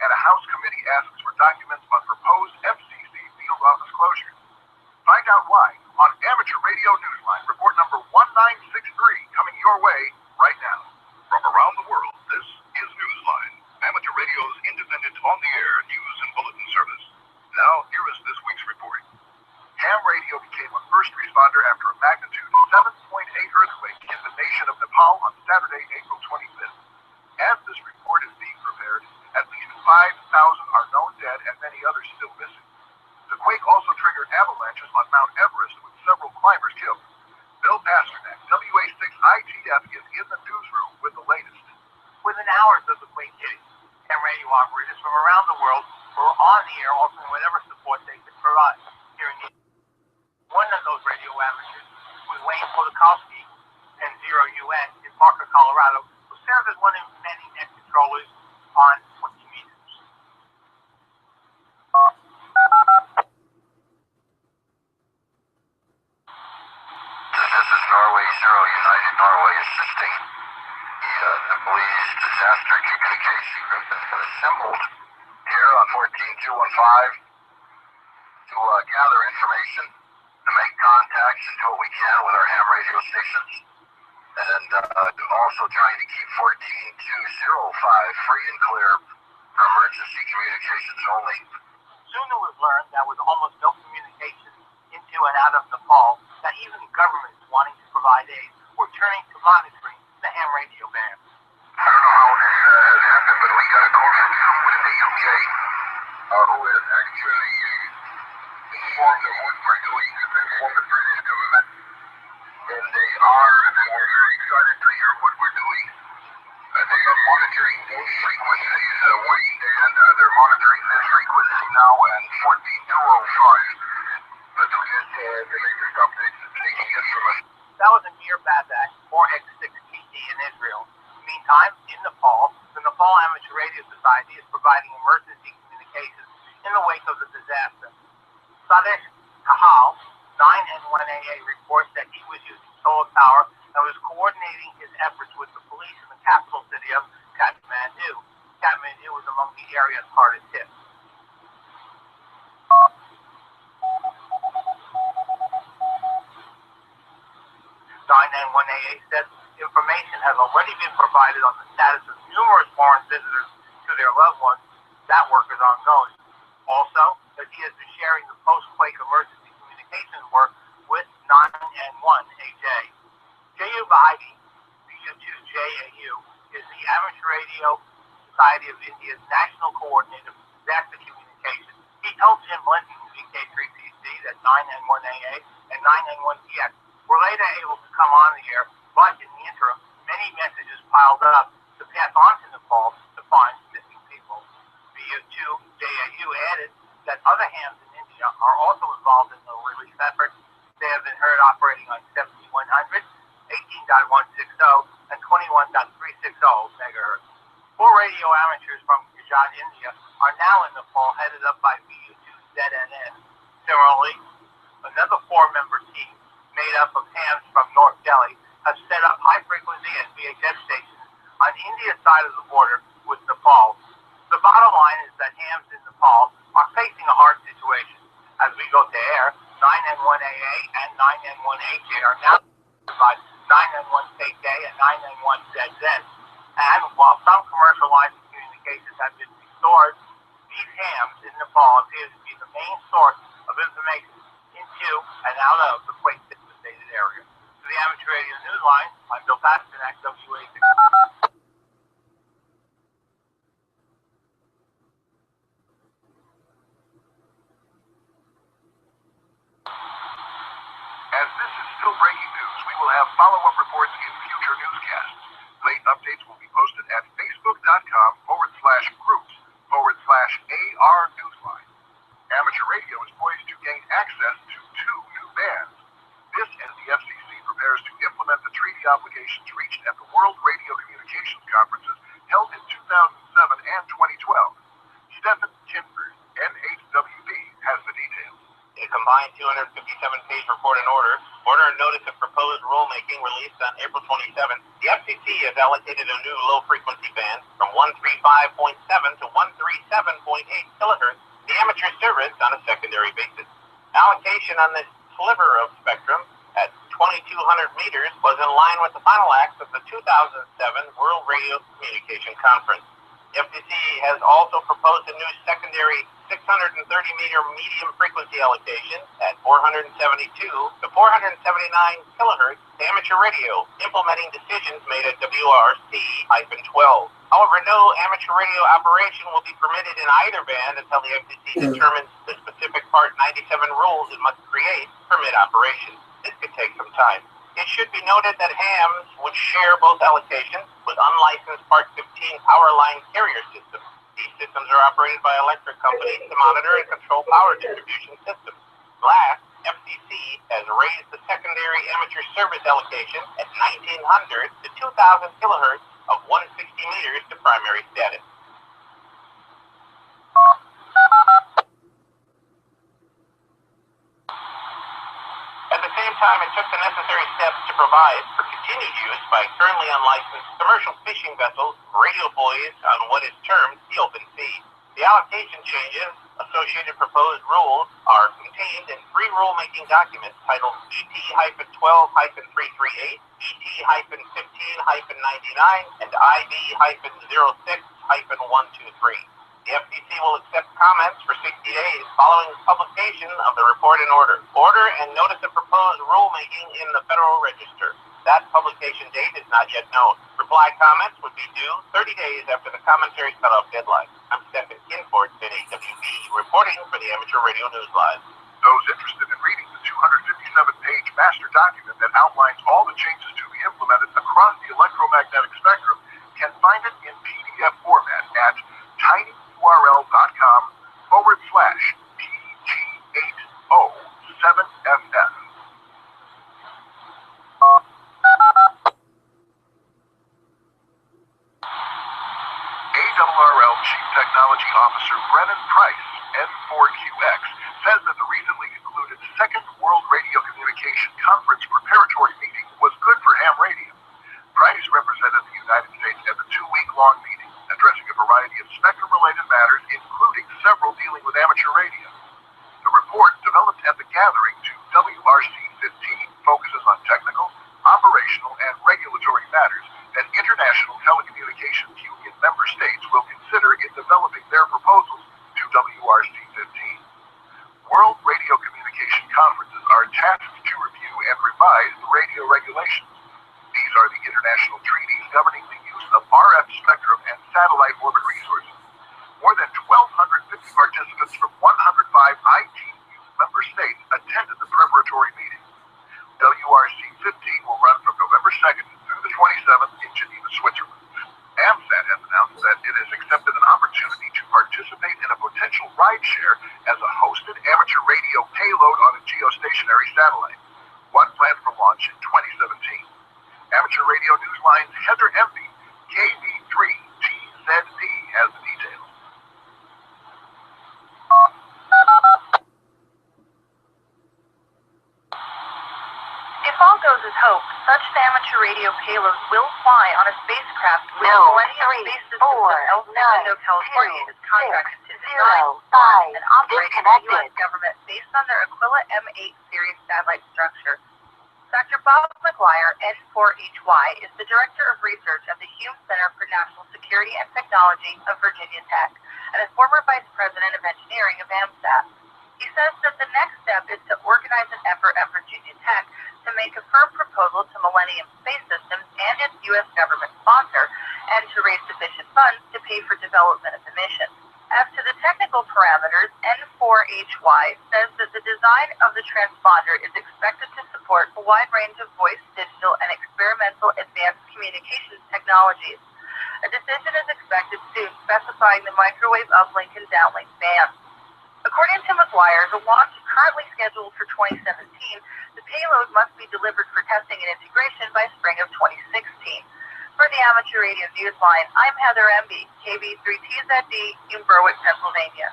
and a House committee asks for documents on proposed FCC field office closures. Find out why on Amateur Radio Newsline, report number 1963, coming your way right now. From around the world, this is Newsline, Amateur Radio's independent on-the-air news and bulletin service. Now, here is this week's report. Ham radio became a first responder after a magnitude 7.8 earthquake hit the nation of Nepal on Saturday, April 25th. As this report is being prepared, at least 5,000 are known dead and many others still missing. The quake also triggered avalanches on Mount Everest with several climbers killed. Bill Pasternak, WA6ITF, is in the newsroom with the latest. Within hours of the quake hitting, ham radio operators from around the world were on the air offering whatever support they could provide. Here in one of those radio amateurs was Wayne Polakowski, 10-0UN in Parker, Colorado, who served as one of many net controllers on 20 meters. This is Norway 0, United Norway assisting. The police disaster communication group has been assembled here on 14215 to gather information, to make contacts and do what we can with our ham radio stations, and also trying to keep 14205 free and clear for emergency communications only. Soon it was learned that with almost no communication into and out of Nepal, that even governments wanting to provide aid were turning to monitoring the ham radio band. I don't know how this has happened, but we got a call from someone in the UK who has actually informed of what we're doing, has informed the British government, and they were very excited to hear what we're doing. They are monitoring those frequencies, Wayne, and they're monitoring this frequency now and 14205. To get the latest updates that they can get from us. That was Amir Babak, 4X6TD in Israel. Meantime, in Nepal, the Nepal Amateur Radio Society is providing emergency communications in the wake of the disaster. Sadesh Kahal, 9N1AA, reports that he was using solar power and was coordinating his efforts with the police in the capital city of Kathmandu. Kathmandu was among the areas hardest hit. 9N1AA said information has already been provided on the status of numerous foreign visitors to their loved ones. That work is ongoing. Also, that he has been sharing the post-quake emergency communications work with 9N1AJ. J.U. Bahidi, VU2JAU, is the Amateur Radio Society of India's national coordinator for disaster communications. He told Jim Linton, VK3PC, that 9N1AA and 9N1TX were later able to come on the air, but in the interim, many messages piled up to pass on to Nepal to find missing people. VU2JAU added that other hams in India are also involved in the relief effort. They have been heard operating on 7100, 18.160, and 21.360 megahertz. 4 radio amateurs from Gujarat, India, are now in Nepal, headed up by VU2ZNN. Similarly, another 4-member team made up of hams from North Delhi have set up high-frequency and VHF stations on India's side of the border with Nepal. The bottom line is that hams in Nepal are facing a hard situation. As we go to air, 9N1AA and 9N1AJ are now by 9N1KK and 9N1ZZ. And while some commercial lines of communications have been restored, these hams in Nepal appear to be the main source of information into and out of the quake devastated area. To the Amateur Radio Newsline, I'm Bill Pasternak, WA6. As this is still breaking news, we will have follow-up reports in future newscasts. Late updates will be posted at facebook.com/groups/AR Newsline. Amateur radio is poised to gain access to 2 new bands. This as the FCC prepares to implement the treaty obligations reached at the World Radio Communications Conferences held in 2007 and 2012. Stephen Kinford, NHWB, has the details. A combined 257-page report and order and notice of proposed rulemaking released on April 27. The FCC has allocated a new low-frequency band from 135.7 to 137.8 kilohertz, the amateur service on a secondary basis. Allocation on this sliver of spectrum at 2,200 meters was in line with the final acts of the 2007 World Radio Communication Conference. The FCC has also proposed a new secondary 630-meter medium frequency allocation at 472 to 479 kilohertz to amateur radio, implementing decisions made at WRC-12. However, no amateur radio operation will be permitted in either band until the FCC determines the specific Part 97 rules it must create to permit operation. This could take some time. It should be noted that hams would share both allocations with unlicensed Part 15 power line carrier systems. These systems are operated by electric companies to monitor and control power distribution systems. Last, FCC has raised the secondary amateur service allocation at 1,900 to 2,000 kilohertz of 160 meters to primary status. At the same time, it took the necessary steps to provide for continued use by currently unlicensed commercial fishing vessels, radio buoys on what is termed the open sea. The allocation changes, associated proposed rules, are contained in three rulemaking documents titled ET-12-338, ET-15-99, and IB-06-123. The FCC will accept comments for 60 days following publication of the report and order and notice of proposed rulemaking in the Federal Register. That publication date is not yet known. Reply comments would be due 30 days after the commentary cutoff deadline. I'm Stephen Kinford at AWB, reporting for the Amateur Radio Newsline. Those interested in reading the 257-page master document that outlines all the changes to be implemented across the electromagnetic spectrum can find it in PDF format at tinyurl.com/PG807FF. ARRL Chief Technology Officer Brennan Price, N4QX, says that the recently concluded Second World Radio Communication Conference preparatory meeting was good for ham radio. Price represented the United States at the two-week-long meeting, addressing a variety of spectrum-related matters, including several dealing with amateur radio. The report, developed at the gathering to WRC-15, focuses on technical, operational, and regulatory matters that International Telecommunications Union member states will consider in developing their proposals to WRC-15. World Radio Communication Conferences are tasked to review and revise the radio regulations. These are the international treaties governing the use of RF spectrum and satellite orbit resources. More than 1,250 participants from 105 ITU member states attended the preparatory meeting. WRC-15 will run from November 2nd through the 27th in Geneva, Switzerland. AMSAT has announced that it has accepted an opportunity to participate in a potential rideshare as a hosted amateur radio payload on a geostationary satellite. One planned for launch in 2017. Amateur Radio Newsline's Heather Empey, KB3TZD, has the details. If all goes as hoped, such an amateur radio payload will fly on a spacecraft with Millennium Space Systems of El Segundo, California is contracted to design, fly, and operate the U.S. government based on their Aquila M8 series satellite structure. Dr. Bob McGuire, N4HY, is the Director of Research at the Hume Center for National Security and Technology of Virginia Tech and is former Vice President of Engineering of AMSAT. He says that the next step is to organize an effort at Virginia Tech to make a firm proposal to Millennium Space Systems and its U.S. government sponsor and to raise sufficient funds to pay for development of the mission. As to the technical parameters, N4HY says that the design of the transponder is expected to support a wide range of voice, digital, and experimental advanced communications technologies. A decision is expected soon specifying the microwave uplink and downlink bands. According to McGuire, the launch is currently scheduled for 2017. The payload must be delivered for testing and integration by spring of 2016. For the Amateur Radio Newsline, I'm Heather Empey, KB3TZD in Berwick, Pennsylvania.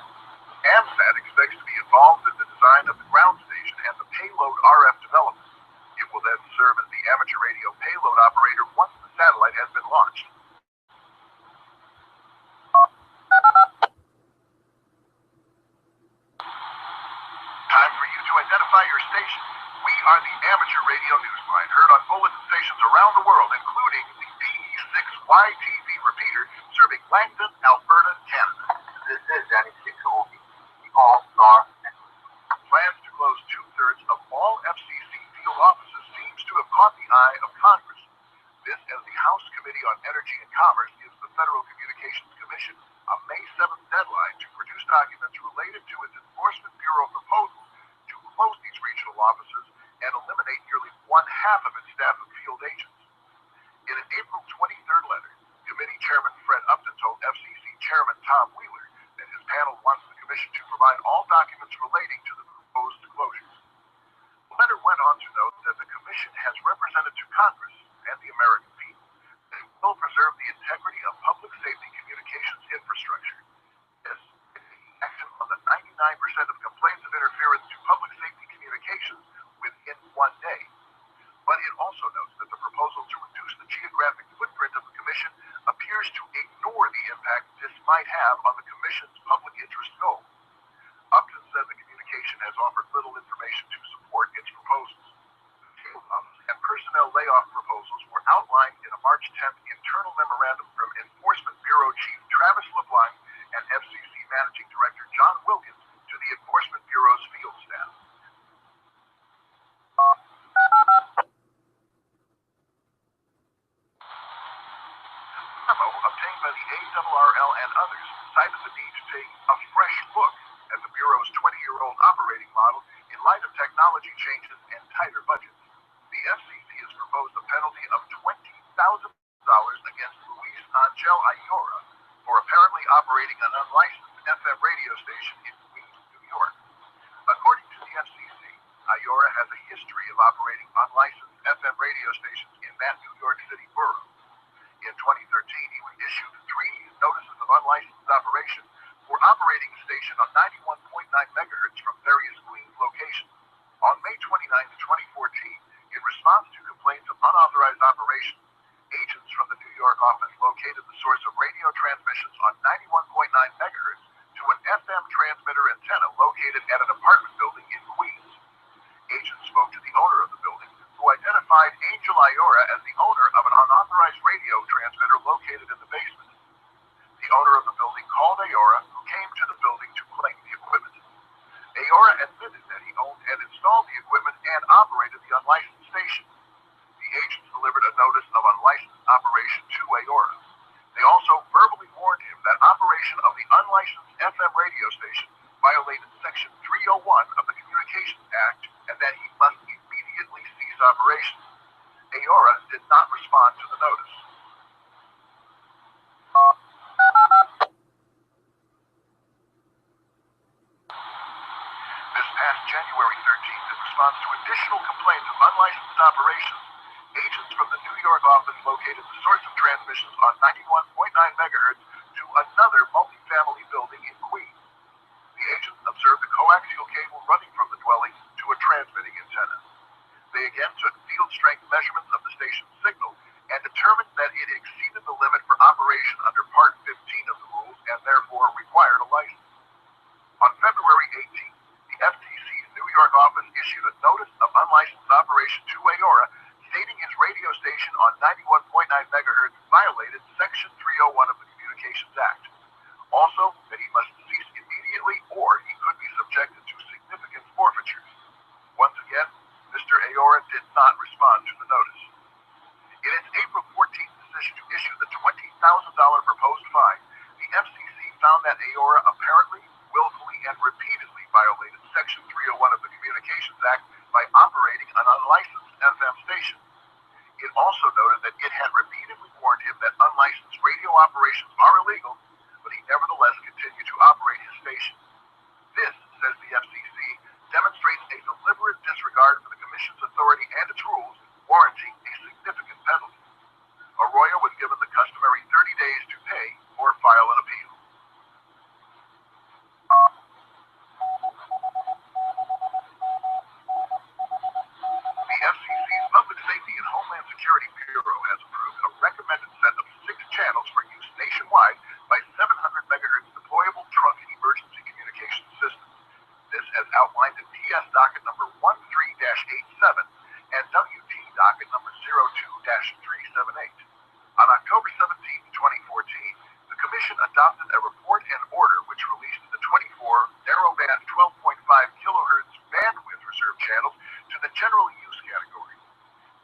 AMSAT expects to be involved in the design of the ground station and the payload RF development. It will then serve as the amateur radio payload operator once the satellite has been launched. Plankton, Alberta, Canada. This is Danny Sikobi, the All-Star. Plans to close two-thirds of all FCC field offices seems to have caught the eye of Congress. This as the House Committee on Energy and Commerce gives the Federal Communications Commission a May 7th deadline to produce documents related to its Enforcement Bureau proposal to close these regional offices and eliminate nearly one-half of its staff of field agents. In an April 23rd letter, Committee Chairman Fred Upton told FCC Chairman Tom Wheeler that his panel wants the Commission to provide all documents relating to the proposed closures. The letter went on to note that the Commission has represented to Congress and the American people that it will preserve the integrity of public safety communications infrastructure. As action on the 99% of complaints of interference to public safety communications within one day. But it also notes that the proposal to reduce the geographic footprint of the Commission appears to ignore the impact this might have on the Commission's public interest goal. Upton said the communication has offered little information to support its proposals. Field office and personnel layoff proposals were outlined in a March 10th internal memorandum from Enforcement Bureau Chief Travis LeBlanc and FCC Managing Director John Wilkins to the Enforcement Bureau's field staff. Obtained by the ARRL and others cited the need to take a fresh look at the Bureau's 20-year-old operating model in light of technology changes and tighter budgets. The FCC has proposed a penalty of $20,000 against Luis Angel Ayora for apparently operating an unlicensed FM radio station in Queens, New York. According to the FCC, Ayora has a history of operating unlicensed FM radio stations in that New York City borough. In 2013, he was issued 3 notices of unlicensed operation for operating a station on 91.9 megahertz from various Queens locations. On May 29, 2014, in response to complaints of unauthorized operation, agents from the New York office located the source of radio transmissions on 91.9 megahertz to an FM transmitter antenna located at an apartment building in Queens. Agents spoke to the owner of the building, who identified Angel Ayora as the owner of an unauthorized radio transmitter located in the basement. The owner of the building called Ayora, who came to the building to claim the equipment. Ayora admitted that he owned and installed the equipment and operated the unlicensed station. The agents delivered a notice of unlicensed operation to Ayora. They also verbally warned him that operation of the unlicensed FM radio station violated Section 301 of the Communications Act and that he must immediately cease operations. Ayora did not respond to the notice. This past January 13th, in response to additional complaints of unlicensed operations, agents from the New York office located the source of transmissions on 91.9 megahertz to another multifamily building in Queens. The agents observed the coaxial cable running from the dwelling to a transmitting antenna. They again took field strength measurements of the station's signal and determined that it exceeded the limit for operation under Part 15 of the rules and therefore required a license. On February 18th, the FTC's New York office issued a notice of unlicensed operation to Ayora, stating his radio station on 91.9 megahertz violated Section 301 of the Communications Act. Also, that he must cease immediately or he could be subjected to significant forfeitures. Once again, Mr. Ayora did not respond to the notice. In its April 14th decision to issue the $20,000 proposed fine, the FCC found that Ayora apparently, willfully, and repeatedly violated Section 301 of the Communications Act by operating an unlicensed FM station. It also noted that it had repeatedly warned him that unlicensed radio operations are illegal, but he nevertheless continued to operate his station. This, says the FCC, demonstrates a deliberate disregard for the Commission's authority and its rules, warranting a significant penalty. Arroyo was given the customary 30 days to pay or file an appeal. adopted a report and order which released the 24 narrowband 12.5 kilohertz bandwidth reserve channels to the general use category.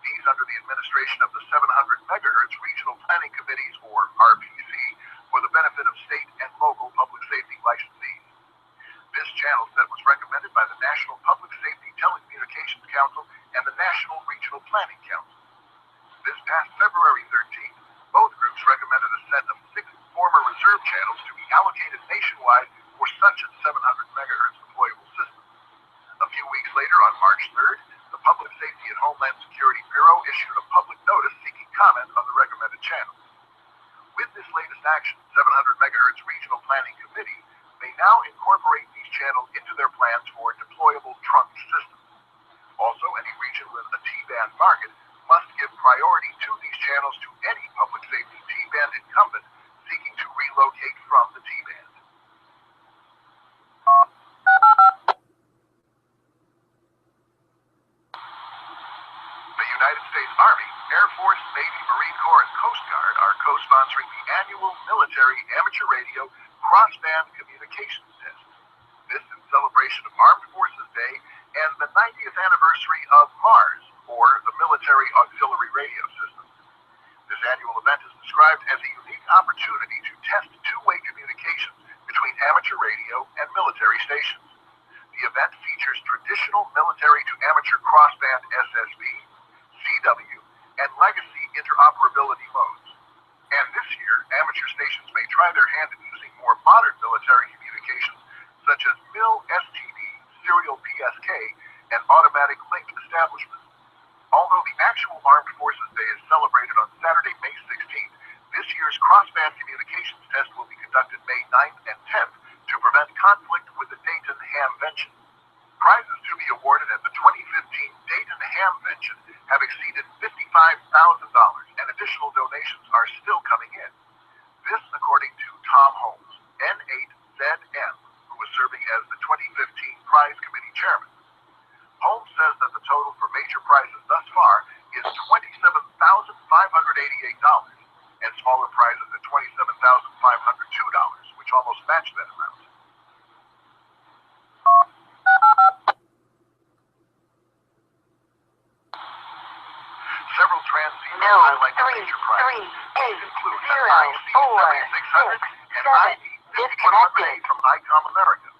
These under the administration of the 700 megahertz Regional Planning Committees, or RPC, for the benefit of state and local public safety licensees. This channel set was recommended by the National Public Safety Telecommunications Council and the National Regional Planning Council. This past February 13th, both groups recommended a set of 6 former reserve channels to be allocated nationwide for such a 700 megahertz deployable system. A few weeks later, on March 3rd, the Public Safety and Homeland Security Bureau issued a public notice seeking comment on the recommended channels. With this latest action, 700 megahertz Regional Planning Committee may now incorporate these channels into their plans for deployable trunk systems. Also, any region with a T-band market must give priority to these channels to any public safety T-band incumbent seeking to relocate from the T-band. The United States Army, Air Force, Navy, Marine Corps, and Coast Guard are co-sponsoring the annual Military Amateur Radio Crossband Communications Test. This in celebration of Armed Forces Day and the 90th anniversary of MARS, or the Military Auxiliary Radio System. This annual event is described as a unique opportunity to test two-way communications between amateur radio and military stations. The event features traditional military to amateur crossband SSB, CW, and legacy interoperability modes. And this year, amateur stations may try their hand at using more modern military communications such as MIL-STD, serial PSK, and automatic link establishment. Although the actual Armed Forces Day is celebrated on Saturday, May 16th, this year's crossband communications test will be conducted May 9th and 10th to prevent conflict with the Dayton Hamvention. Prizes to be awarded at the 2015 Dayton Hamvention have exceeded $55,000, and additional donations are still coming in. This, according to Tom Holmes, N8ZM, who was serving as the 2015 Prize Committee Chairman. Holmes says that the total for major prizes thus far is $27,588, and smaller prizes at $27,502, which almost match that amount. Several transceivers highlight the major prizes. These include an IC7600 and ID5100A from ICOM America,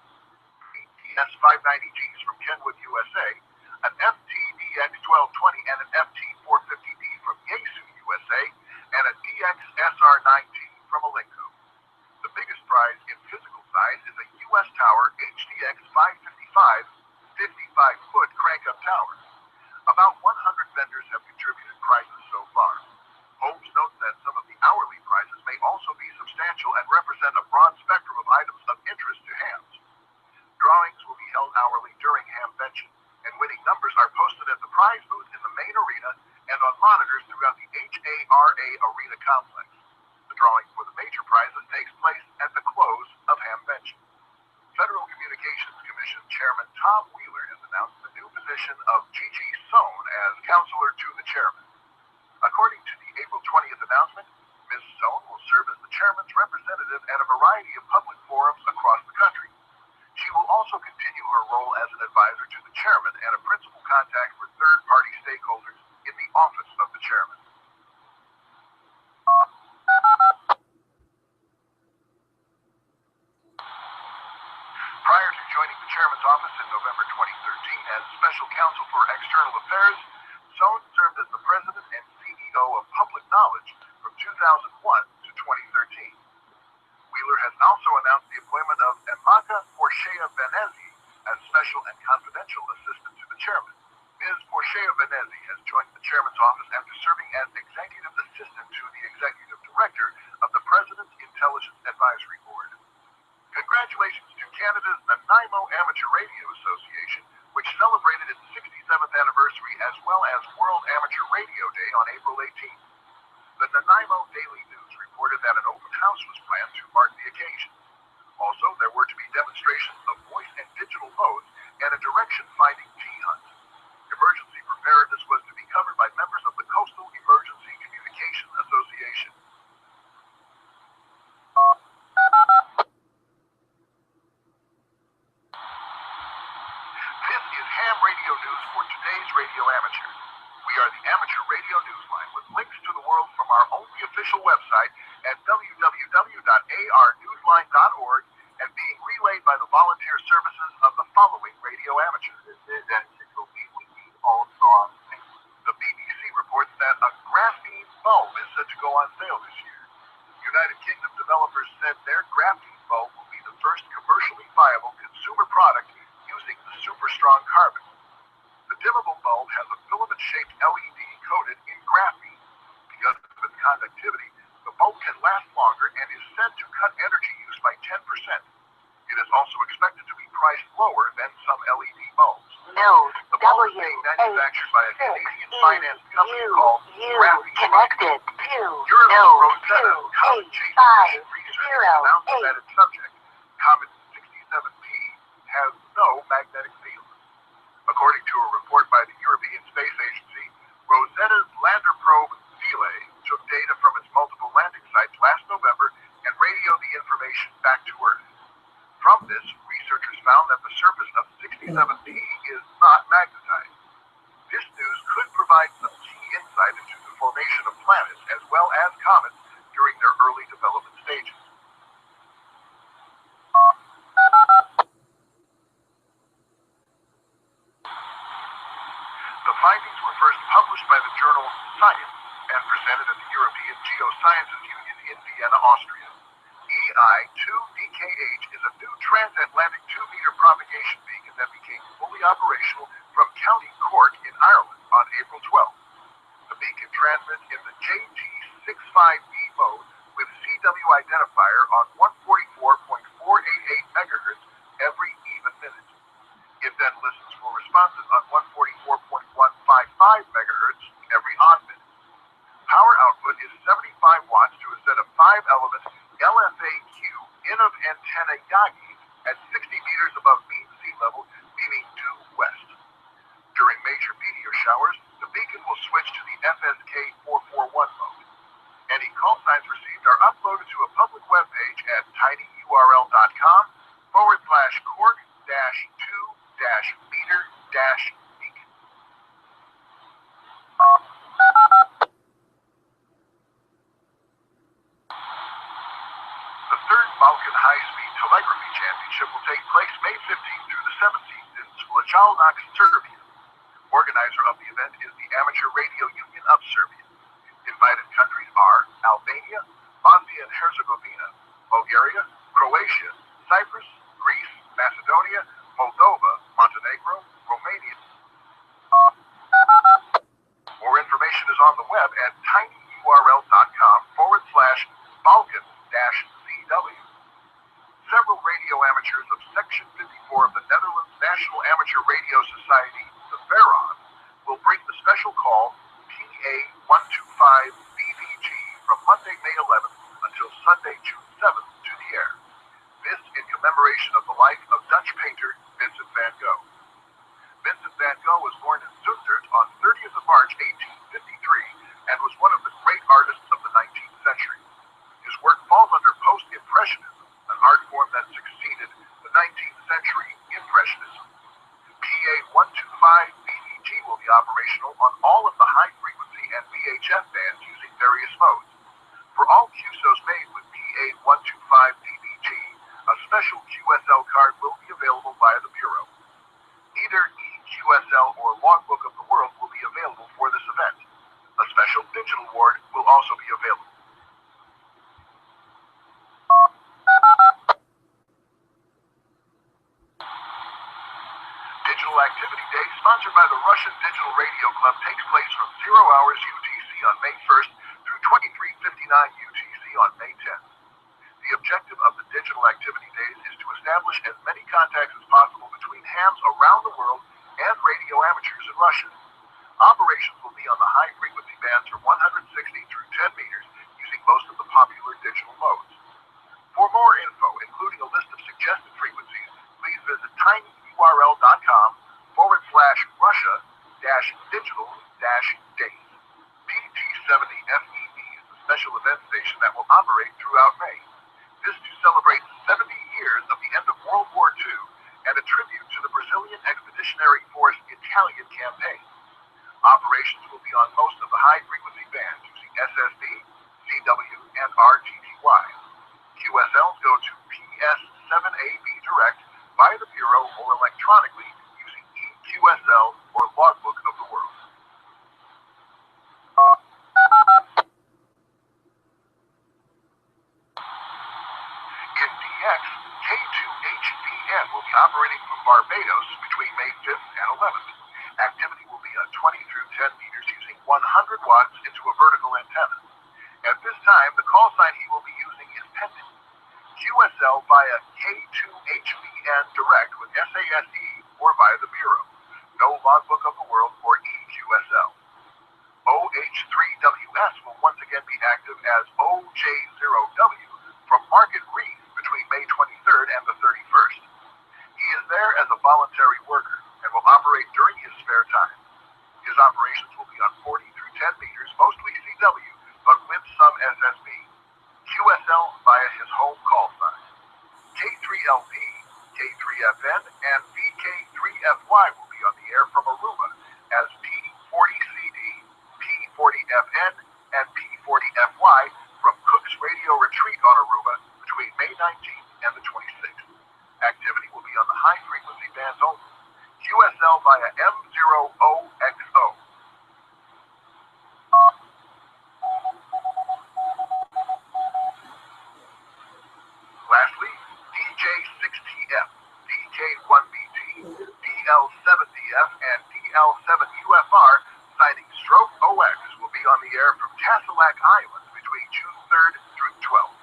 ETS590Gs from Kenwood USA, an FTDX1220 and an FT450D from Yaesu USA, and a DXSR9T from Alinco. The biggest prize in physical size is a US Tower HDX555 55-foot crank-up tower. About 100 vendors have contributed prizes so far. Holmes notes that some of the hourly prizes may also be substantial and represent a broad spectrum of items of interest to hams. Drawings will be held hourly during Hamvention, and winning numbers are posted at the prize booth in the main arena and on monitors throughout the HARA Arena complex. The drawing for the major prizes takes place at the close of Hamvention. Federal Communications Commission Chairman Tom Wheeler has announced the new position of Gigi Sohn as counselor to the chairman. According to the April 20th announcement, Ms. Sohn will serve as the chairman's representative at a variety of public forums across the country. She will also continue her role as an advisor to the chairman and a principal contact for third-party stakeholders in the office of the chairman. Prior to joining the chairman's office in November 2013 as special counsel for external affairs, Sohn served as the president and CEO of Public Knowledge from 2001 to 2013. Wheeler has also announced the appointment of Emaka Porchea-Venezi as special and confidential assistant to the chairman. Ms. Porchea-Venezi has joined the chairman's office after serving as executive assistant to the executive director of the President's Intelligence Advisory Board. Congratulations to Canada's Nanaimo Amateur Radio Association, which celebrated its 67th anniversary as well as World Amateur Radio Day on April 18th. The Nanaimo Daily News reported that an open house was planned to mark the occasion. Also, there were to be demonstrations of voice and digital modes and a direction-finding tea hunt. Emergency preparedness was to be covered by members of the Coastal Emergency Communication Association. radionewsline.org and being relayed by the volunteer services of the following radio amateurs. The BBC reports that a graphene bulb is set to go on sale this year. United Kingdom developers said their graphene bulb will be the first commercially viable consumer product using the super strong carbon. The dimmable bulb has a filament-shaped LED coated in graphene. Because of its conductivity, the bulb can last longer and is said to cut energy use by 10%. It is also expected to be priced lower than some LED bulbs. The bulb is being manufactured by a Canadian finance company called Connected to Rosetta Comet Chasing Research announced that its subject, Comet 67P, has no magnetic field. According to a report by the European Space Agency, Rosetta's lander probe Philae took data from its multiple landing sites last November and radioed the information back to Earth. From this, researchers found that the surface of 67P is not magnetized. This news could provide some key insight into the formation of planets as well as comets during their early development stages. The findings were first published by the journal Science and presented at the European Geosciences Union in Vienna, Austria. EI-2DKH is a new transatlantic 2-meter propagation beacon that became fully operational from County Cork in Ireland on April 12th. The beacon transmits in the JT65B mode with CW identifier on 144.488 MHz every even minute. It then listens for responses on 144.155 MHz every odd minute. Power output is 75 watts to a set of 5-element LFAQ Inov antenna Yagi at 60 meters above mean sea level, meaning due west. During major meteor showers, the beacon will switch to the FSK 441 mode. Any call signs received are uploaded to a public webpage at tinyurl.com/cork-2-meter-beacon. The third Balkan High-Speed Telegraphy Championship will take place May 15th through the 17th in Splachalnak, Serbia. Organizer of the event is the Amateur Radio Union of Serbia. Invited countries are Albania, Bosnia and Herzegovina, Bulgaria, Croatia, Cyprus, Greece, Macedonia, Moldova, Montenegro, Romania. More information is on the web at tinyurl.com/Balkan-CW. Several radio amateurs of Section 54 of the Netherlands National Amateur Radio Society, the VERON, will bring the special call PA-125-BVG from Monday, May 11th until Sunday, June 7th to the air. This in commemoration of the life of Dutch painter Vincent van Gogh. Vincent van Gogh was born in Zundert on 30th of March, 1853, and was one of the great artists of the 19th century. His work falls under post-impressionism, an art form that succeeded the 19th century impressionism. PA-125-BVG will be operational on all of the high-frequency and VHF bands using various modes. For all QSOs made with PA-125-BVG, a special QSL card will be available via the Bureau. Neither EQSL or Logbook of the World will be available for this event. A special digital ward will also be available. Digital Activity Day, sponsored by the Russian Digital Radio Club, takes place from 0 hours UTC on May 1st through 23:59 UTC on May 10th. The objective of the Digital Activity Days is to establish as many contacts as possible between hams around the world and radio amateurs in Russia. Operations will be on the high-frequency bands from 160 through 10 meters using most of the popular digital modes. For more info, including a list of suggested frequencies, please visit tinyurl.com/Russia-digital-days. PT70FEB is the special event station that will operate throughout May. This to celebrate 70 years of the end of World War II and a tribute to the Brazilian Expeditionary Force Italian campaign. Operations will be on most of the high-frequency bands using SSB, CW, and RTTY. QSLs go to X K2HVN will be operating from Barbados between May 5th and 11th. Activity will be 20 through 10 meters using 100 watts into a vertical antenna. At this time, the call sign he will be using is pending. QSL via K2HVN direct with SASE or via the Bureau. No logbook of the world for EQSL. OH3WS will once again be active as OJ0W from Market Reef between May 23rd and the 31st. He is there as a voluntary worker and will operate during his spare time. His operations will be on 40 through 10 meters, mostly CW, but with some SSB. QSL via his home call sign. K3LP, K3FN, and VK3FY will be on the air from Aruba as P40CD, P40FN, and P40FY from Cook's Radio Retreat on Aruba between May 19th and the 26th. Activity will be on the high frequency bands only. QSL via M0OXO. Lastly, DJ6TF, DJ1BT, DL7DF, and DL7UFR signing Stroke OX will be on the air from Tassalac Island between June 3rd through 12th.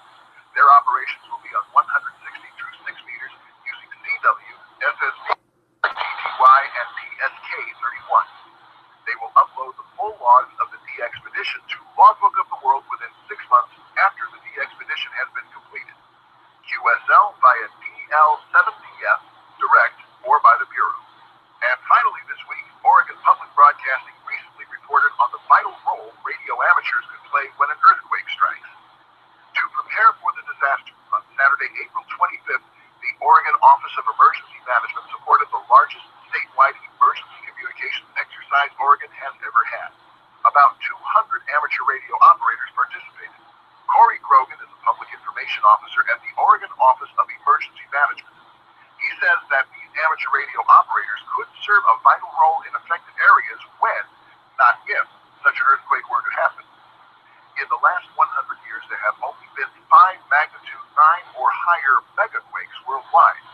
Their operations will be on 160 through 6 meters using CW, SSB, TTY, and PSK31. They will upload the full logs of the D-Expedition to Logbook of the World within 6 months after the D-Expedition has been completed. QSL via DL7DF, direct, or by the Bureau. And finally this week, Oregon Public Broadcasting recently reported on the vital role radio amateurs can play when an earthquake strikes. To prepare for the disaster, on Saturday, April 25th, the Oregon Office of Emergency Management supported the largest statewide emergency communications exercise Oregon has ever had. About 200 amateur radio operators participated. Corey Grogan is a public information officer at the Oregon Office of Emergency Management. He says that these amateur radio operators could serve a vital role in affected areas when, not if, such an earthquake were to happen. In the last 100 years, there have only been 5 magnitude 9 or higher megaquakes worldwide.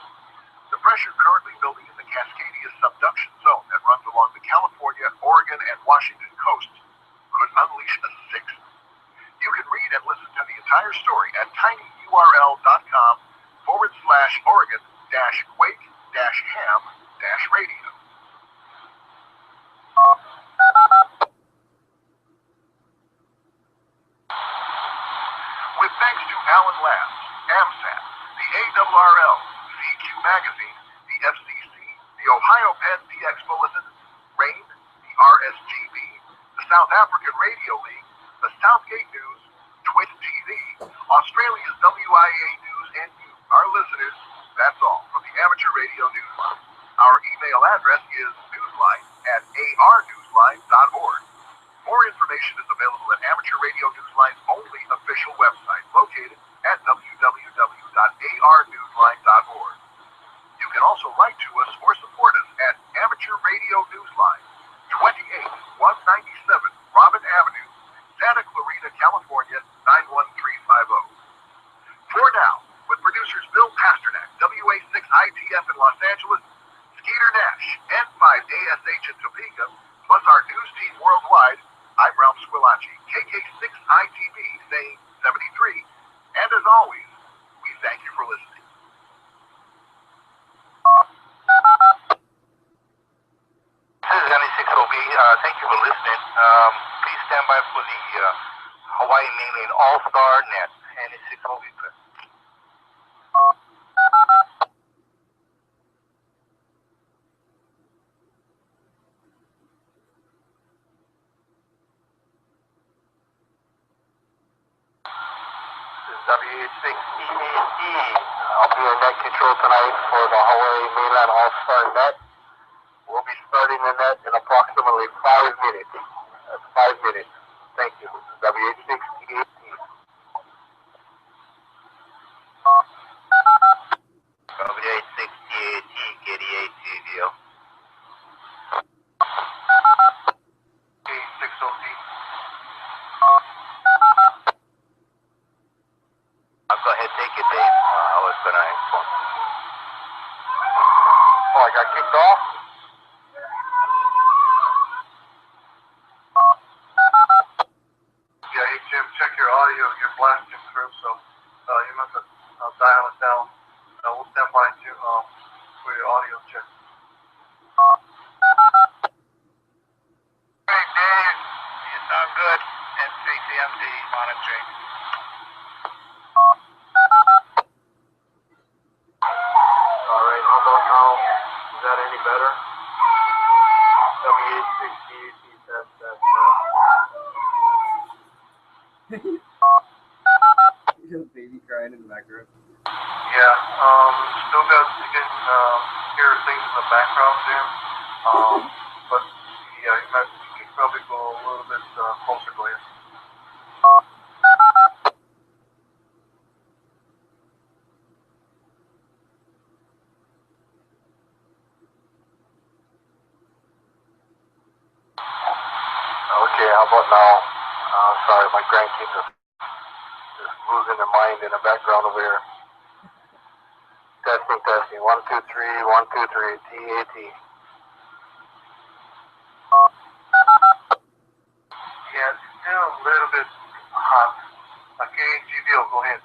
The pressure currently building in the Cascadia subduction zone that runs along the California, Oregon, and Washington coasts could unleash a 6th. You can read and listen to the entire story at tinyurl.com/Oregon-quake-ham-radio. With thanks to Allen Labs, AMSAT, the ARRL, CQ Magazine, the FCC, the Ohio Penn DX Bulletin, RAIN, the RSGB, the South African Radio League, the Southgate News, Twitch TV, Australia's WIA News, and you, our listeners, that's all from the Amateur Radio Newsline. Our email address is newsline@arnewsline.org. More information is available at Amateur Radio Newsline's only official website, located at www.arnewsline.org. You can also write to us or support us at Amateur Radio Newsline, 28197 Robin Avenue, Santa Clarita, California, 91350. For now, with producers Bill Pasternak, WA6ITF in Los Angeles, Skeeter Nash, N5ASH in Topeka, plus our news team worldwide, I'm Ralph Squillaci, KK6ITV, saying 73. And as always, we thank you for listening. This is NE6OB. Thank you for listening. Please stand by for the Hawaii Mainland All-Star Net. NE6OB. WH6EAT. I'll be in net control tonight for the Hawaii Mainland All-Star Net. We'll be starting the net in approximately 5 minutes. That's 5 minutes. Thank you. This is WH6EAT. WH6EAT, Giddy ATVO. K6OD. I'll go ahead and take it, Dave. I was going to Oh, I got kicked off? Yeah, hey Jim, check your audio. You're blasting through, so you must have dial it down. We'll stand by you for your audio check. Hey Dave, you sound good. NCCMD monitoring. Alright, how about now? Is that any better? W860, that's Baby crying in the background. yeah, still got, you can hear things in the background there. But yeah, you can probably go a little bit closer, go ahead. Okay, how about now? Sorry, my grandkids are just losing their mind in the background over here. Testing, testing. 1, 2, 3, 1, 2, 3, TAT. Yeah, it's still a little bit hot. Okay, GBO, go ahead.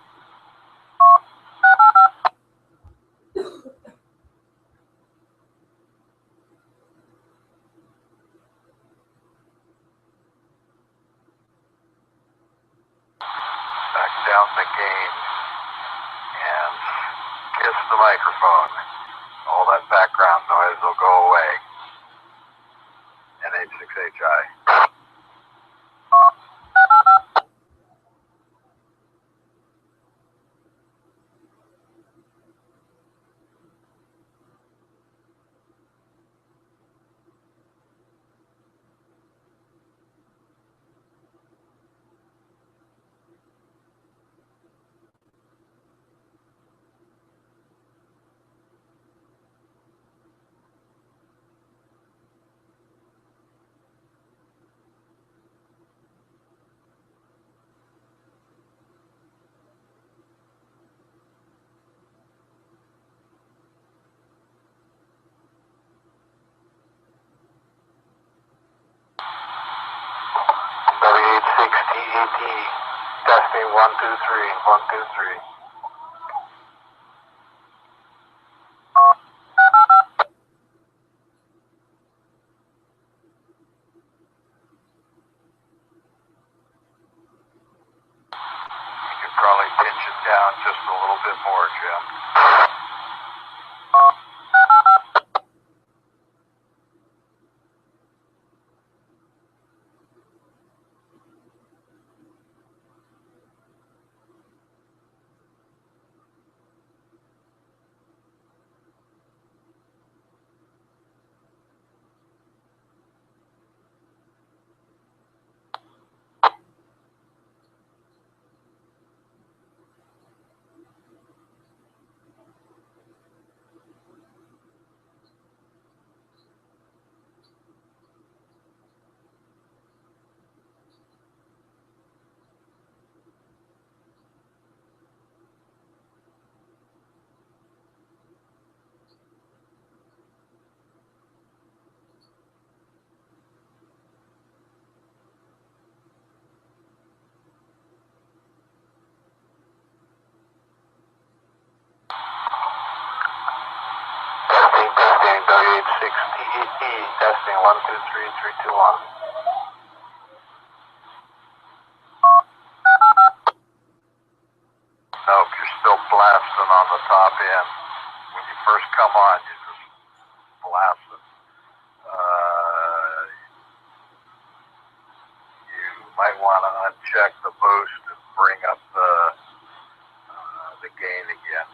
Back down the gain and kiss the microphone. All that background noise will go away. NH6HI. W86TAT. Testing 1, 2, 3, 1, 2, 3. You could probably pinch it down just a little bit more, Jim. Testing, testing, W86TAT. Testing 1, 2, 3, 3, 2, 1. Nope, you're still blasting on the top end. When you first come on, you just blasting. You might want to uncheck the boost and bring up the gain again.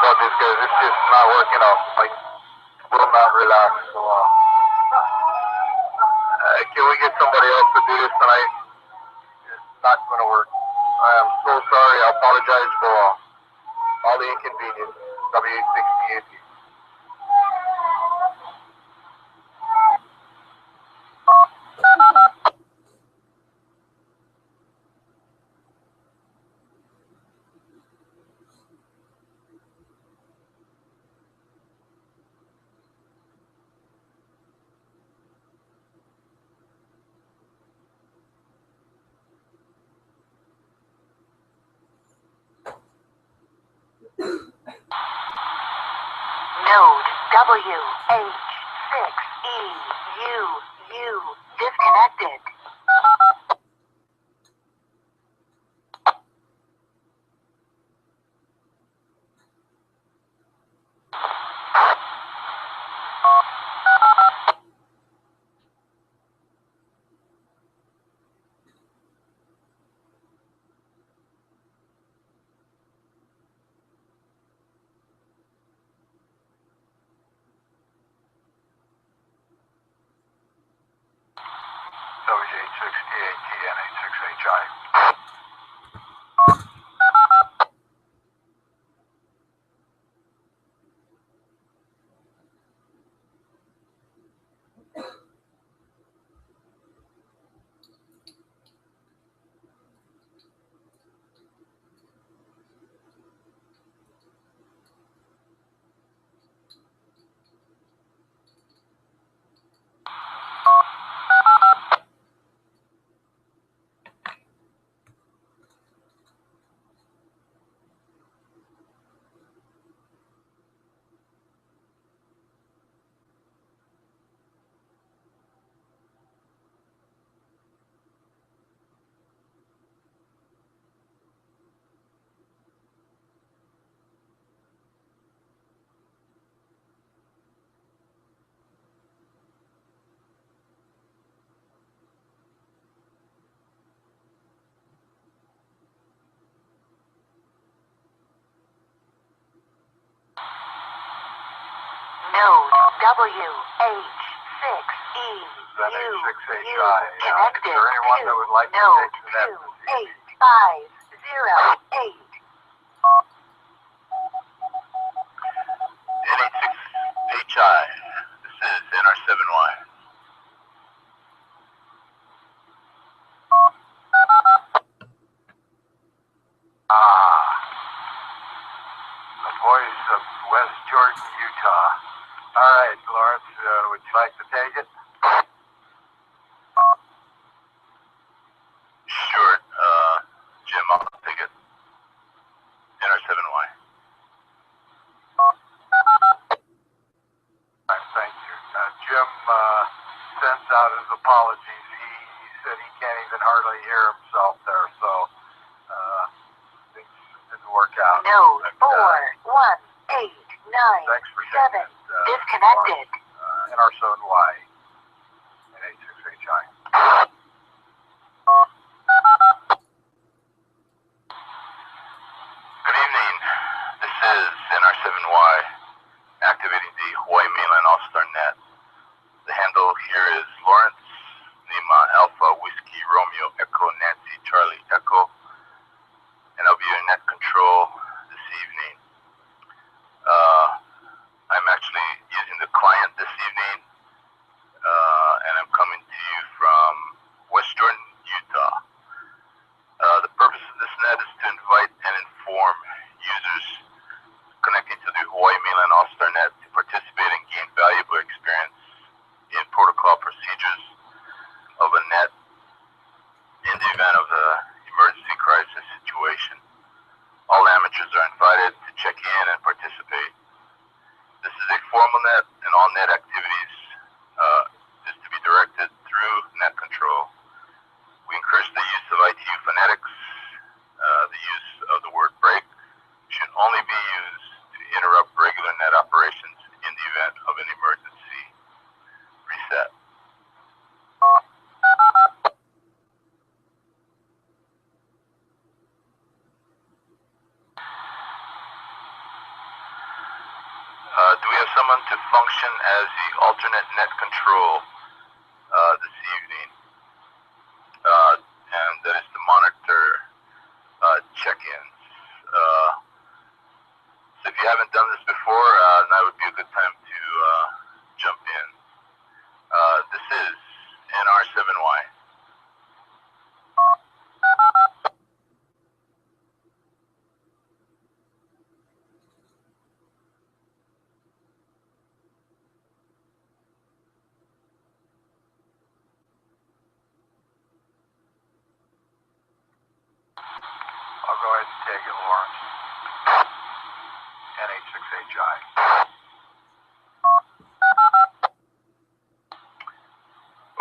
about this guys. It's just not working out. Like, will not relax. So, can we get somebody else to do this tonight? It's not going to work. I am so sorry. I apologize for all the inconvenience. W868. Node WH6EU disconnected. WH68TN86HI. Node WH6EU connected Is there anyone that would like to node take that? 28508. N86HI. This is NR7Y. The voice of West Jordan, Utah. All right, Lawrence, would you like to take it? Sure. Jim, I'll take it. NR7Y. Thank you. Jim sends out his apologies. He said he can't even hardly hear himself there, so things didn't work out. Node But, 41897 disconnected. NR7Y. N86HI. Good evening. This is NR7Y activating the Hawaii Mainland All-Star Net. The handle here is Lawrence Lima Alpha Whiskey Romeo Echo Nancy Charlie Echo, and I'll be your net control this evening. I'm actually using the client this evening, and I'm coming to you from West Jordan, Utah. The purpose of this net is to invite and inform users connecting to the Hawaii Mainland All-Star Net to participate and gain valuable experience in protocol procedures of a net have someone to function as the alternate net control this evening, and that is to monitor check-ins. So if you haven't done this before, now would be a good time to jump in. This is NR7Y. I'll go ahead and take it, Lawrence. NH6HI.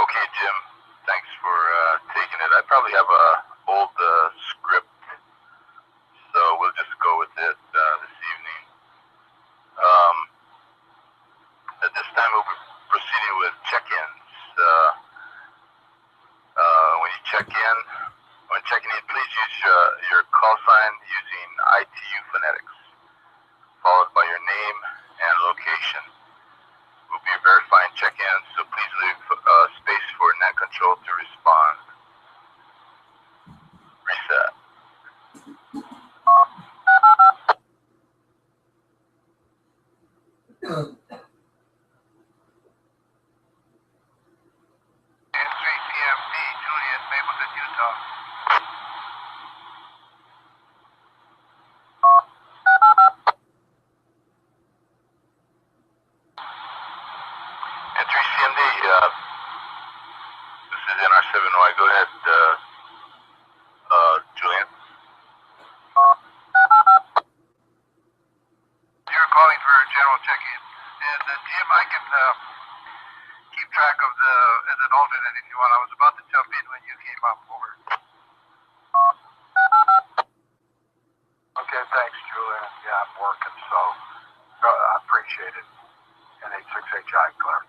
Okay, Jim. Thanks for taking it. I probably have a old script, so we'll just go with it this evening. At this time, we'll be proceeding with check-ins. When checking in, please use your call sign using ITU phonetics, followed by your name and location. We'll be verifying check-ins, so please leave space for net control to respond. Reset. N3CMD, Juliet, Mapleton, Utah. N3CMD, this is NR7Y. Go ahead, Julian. You're calling for a general check-in. And Jim, I can keep track of as an alternate if you want. I was about to jump in when you came up. Over. Okay, thanks, Julian. Yeah, I'm working, so I appreciate it. NH6HI, clear.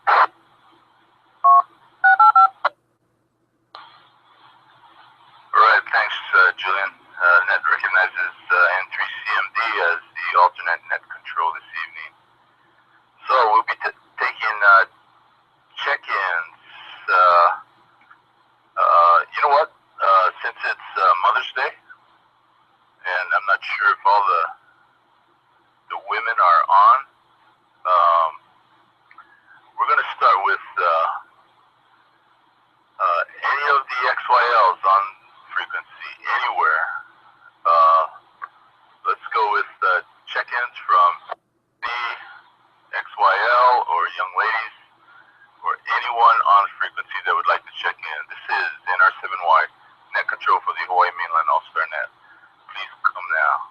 All right, thanks, Julian. Net recognizes N3CMD as the alternate net control this evening. So we'll be taking check-ins. You know what? Since it's Mother's Day, and I'm not sure if all the women are on, we're going to start with any of the XYLs on frequency anywhere. Let's go with check-ins from the XYL or young ladies or anyone on frequency that would like to check in. This is NR7Y, net control for the Hawaii Mainland All-Star Net. Please come now.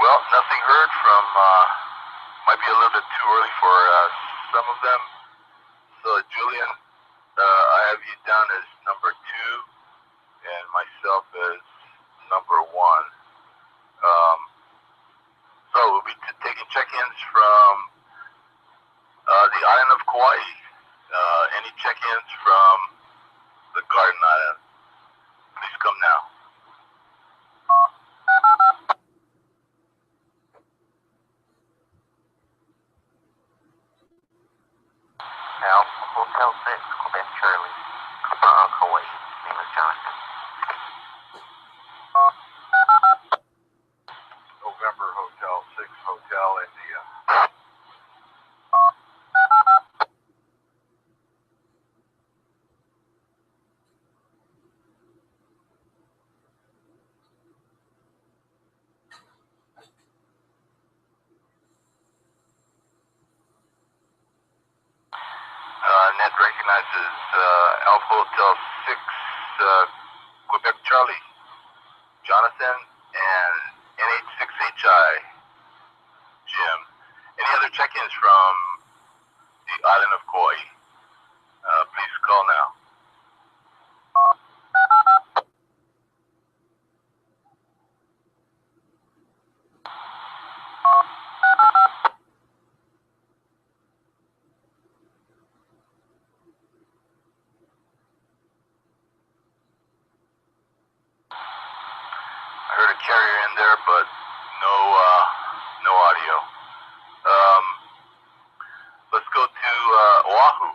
Well, nothing heard from, might be a little bit too early for some of them. So, Julian, I have you down as number 2 and myself as number 1. So, we'll be taking check-ins from the island of Kauai. Any check-ins from the Garden Island. Please come now. Now, Hotel 6, Quebec Charlie, Kauai, name is Jonathan. November Hotel 6, Hotel India. Net recognizes Alpha Hotel 6, Quebec Charlie, Jonathan, and NH6HI, Jim. Any other check-ins from the island of Kauai? Please call now. carrier in there, but no audio. Let's go to Oahu.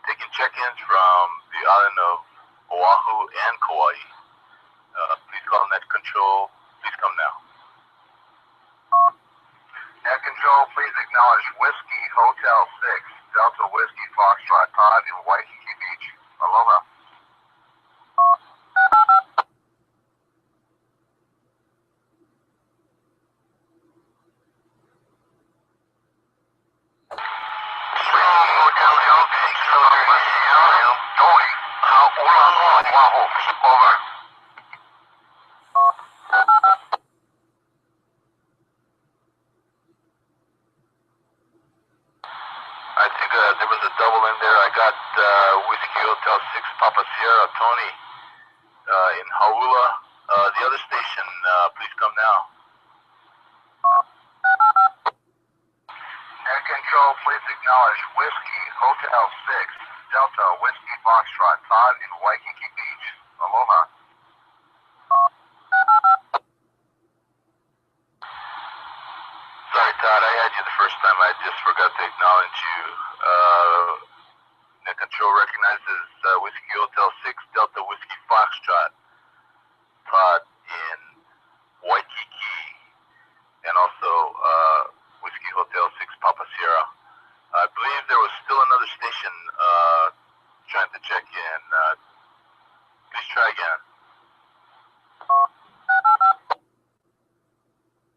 Taking check-ins from the island of Oahu and Kauai. Please call net control. Please come now. Net control, please acknowledge Whiskey Hotel 6, Delta Whiskey Foxtrot Todd in Waikiki Beach. Aloha. Over. I think there was a double in there. I got Whiskey Hotel 6 Papa Sierra Tony in Haula. The other station, please come now. Net control, please acknowledge Whiskey Hotel 6, Delta Whiskey Foxtrot Todd in Waikiki Beach. Aloha. Sorry, Todd, I had you the first time. I just forgot to acknowledge you. Net control recognizes Whiskey Hotel 6, Delta Whiskey Foxtrot Todd in Waikiki, and also Whiskey Hotel 6 Papa Sierra. I believe there was still another station trying to check in. Please try again.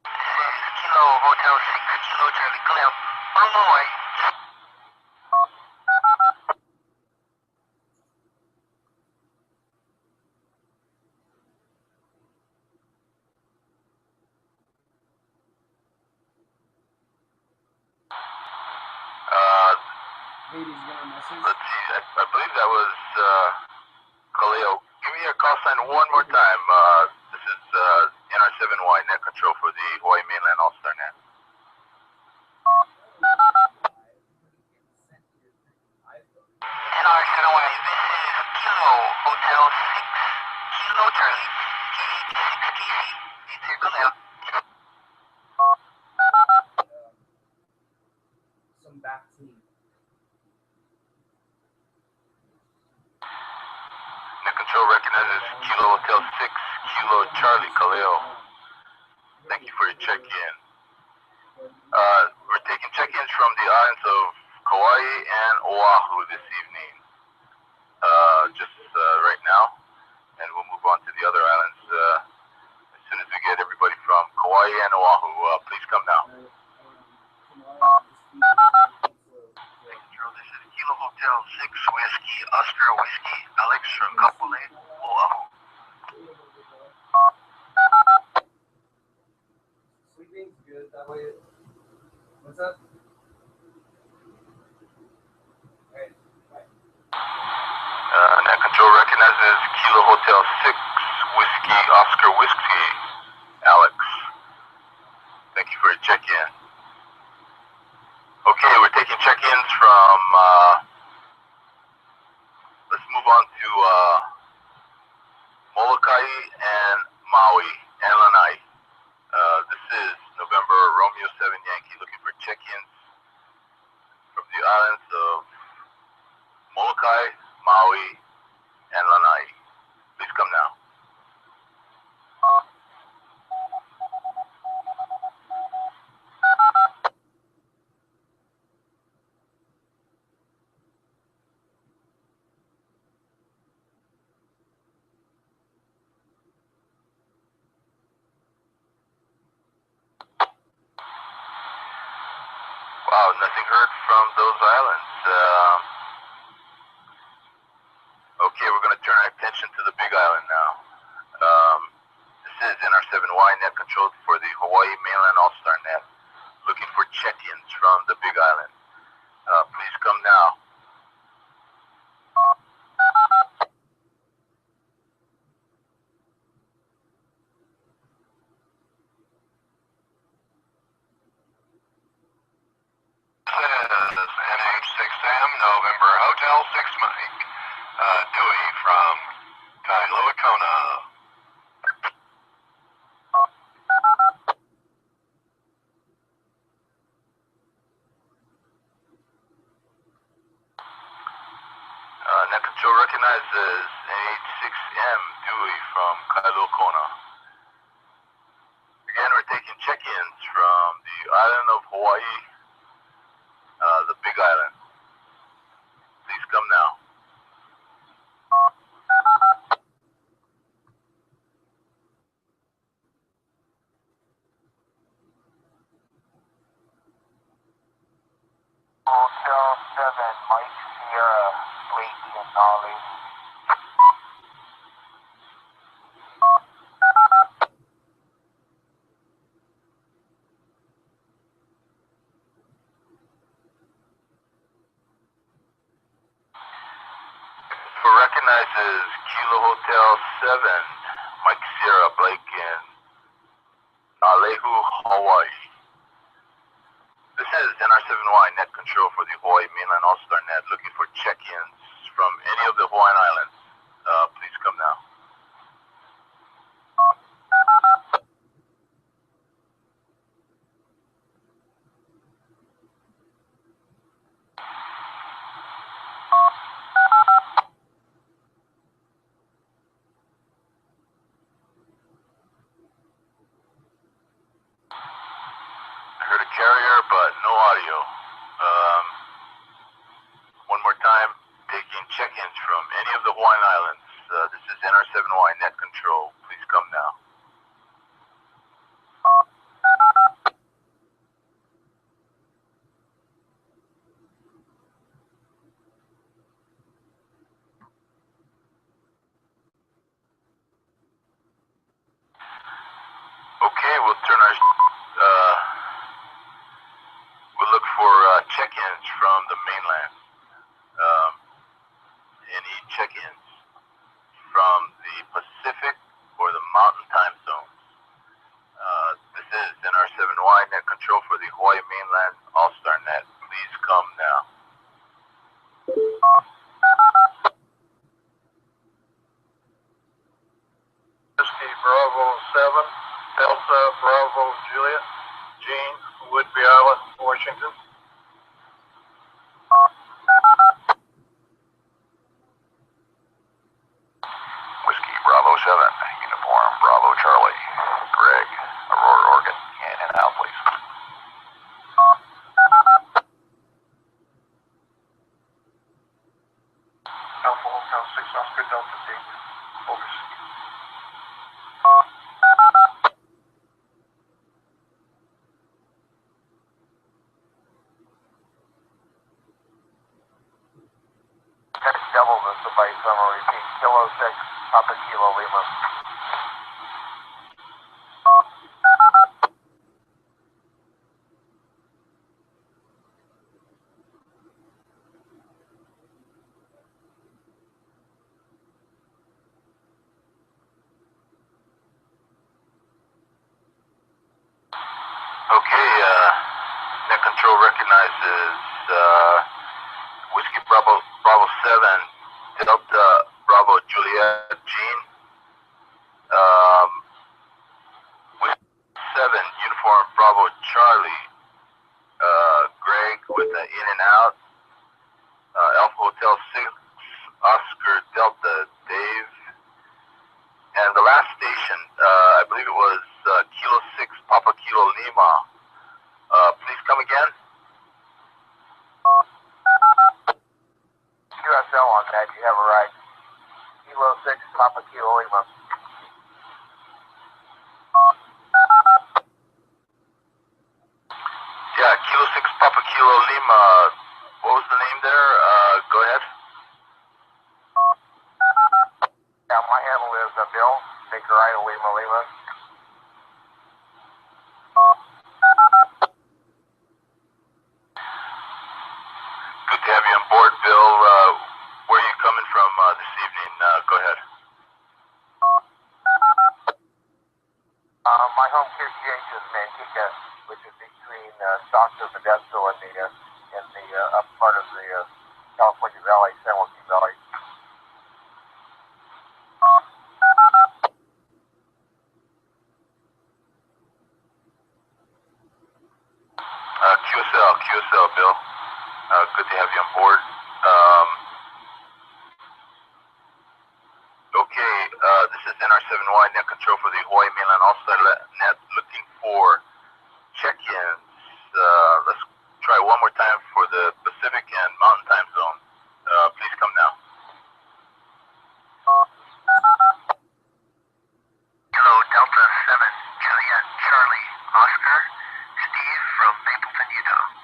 Kilo Hotel 6, Kilo Charlie Clem. Illinois. Ladies, you got a message? Let's see, I believe that was Kaleo. Give me your call sign one more time. This is NR7Y net control for the Hawaii mainland All-Star net. NR7Y, this is Kilo Hotel 6, Kilo Charlie, K6DC. It's your Kaleo. Some back team. Net control recognizes Kilo Hotel 6, Kilo Charlie Kaleo. Thank you for your check-in. We're taking check-ins from the islands of Kauai and Oahu this evening. Just right now, and we'll move on to the other islands as soon as we get everybody from Kauai and Oahu. Please come now. This is Kilo Hotel 6 Whiskey, Oscar Whiskey, Alex from Kapolei, Oahu. Sleeping's good. That way. What's up? Alright, bye. Net control recognizes Kilo Hotel 6 Whiskey, Oscar Whiskey, Alex. Thank you for your check-in. Okay, we're taking check-ins from, let's move on to Molokai and Maui and Lanai. This is November Romeo 7 Yankee looking for check-ins from the islands of Molokai, Maui, and Lanai. Please come now. Wow, nothing heard from those islands. Okay, we're going to turn our attention to the Big Island now. This is NR7Y net controlled for the Hawaii mainland All-Star net. Looking for check-ins from the Big Island. Please come now. NH6M, November Hotel 6 Mike. Dewey from Kailua Kona. Net Control recognizes NH6M Dewey from Kailua Kona. Again, we're taking check-ins from the island of Hawaii, the Big Island. Please come now. Hotel 7, Mike Sierra, Lake in Raleigh. Recognizes Kilo Hotel 7, Mike Sierra, Blake in Alehu, Hawaii. This is NR7Y Net Control for the Hawaii Mainland All-Star Net, looking for check-ins from any of the Hawaiian Islands. Please come now. I heard a carrier, but no audio. One more time, taking check-ins from any of the Hawaiian Islands. This is NR7Y Net Control. Please come now. Okay, we'll turn our we'll look for check-ins from the mainland. Any check-ins from the Pacific or the Mountain Time Zones. This is NR7Y Net Control for the Hawaii Mainland All-Star Net. Please come now. Whiskey Bravo 7, Delta Bravo Juliet, Gene, Woodby Island, Washington. Whiskey Bravo 7, Uniform Bravo Charlie, Greg, Aurora, Oregon, in and out, please. Alpha Hotel 6, Oscar Delta 8, overseas. Text double this device, I'm going to repeat. Kilo 6, Papa Kilo Lima. Okay, Net Control recognizes Whiskey Bravo 7, Delta Bravo Juliet, Gene. Whiskey 7, Uniform Bravo Charlie, Greg with the in and out. Alpha Hotel 6, Oscar Delta, Dave. And the last station, I believe it was Kilo 6, Papa Kilo Lima. Please come again. QSL on that, you have a right. Kilo 6, Papa Kilo Lima. Yeah, Kilo 6, Papa Kilo Lima. What was the name there? Go ahead. Yeah, my handle is Bill, Baker Ida Lima Lima. Good to have you on board, Bill. Where are you coming from this evening? Go ahead. My home QTH is Manteca, which is between Stockton, Modesto, and the up part of the California Valley, San Joaquin Valley. QSL, Bill. Good to have you on board. NR7Y net control for the Hawaii mainland all-star net, looking for check-ins. Let's try one more time for the Pacific and Mountain Time Zone. Please come now. Kilo Delta 7, Juliet, Charlie, Oscar, Steve from Mapleton, Utah.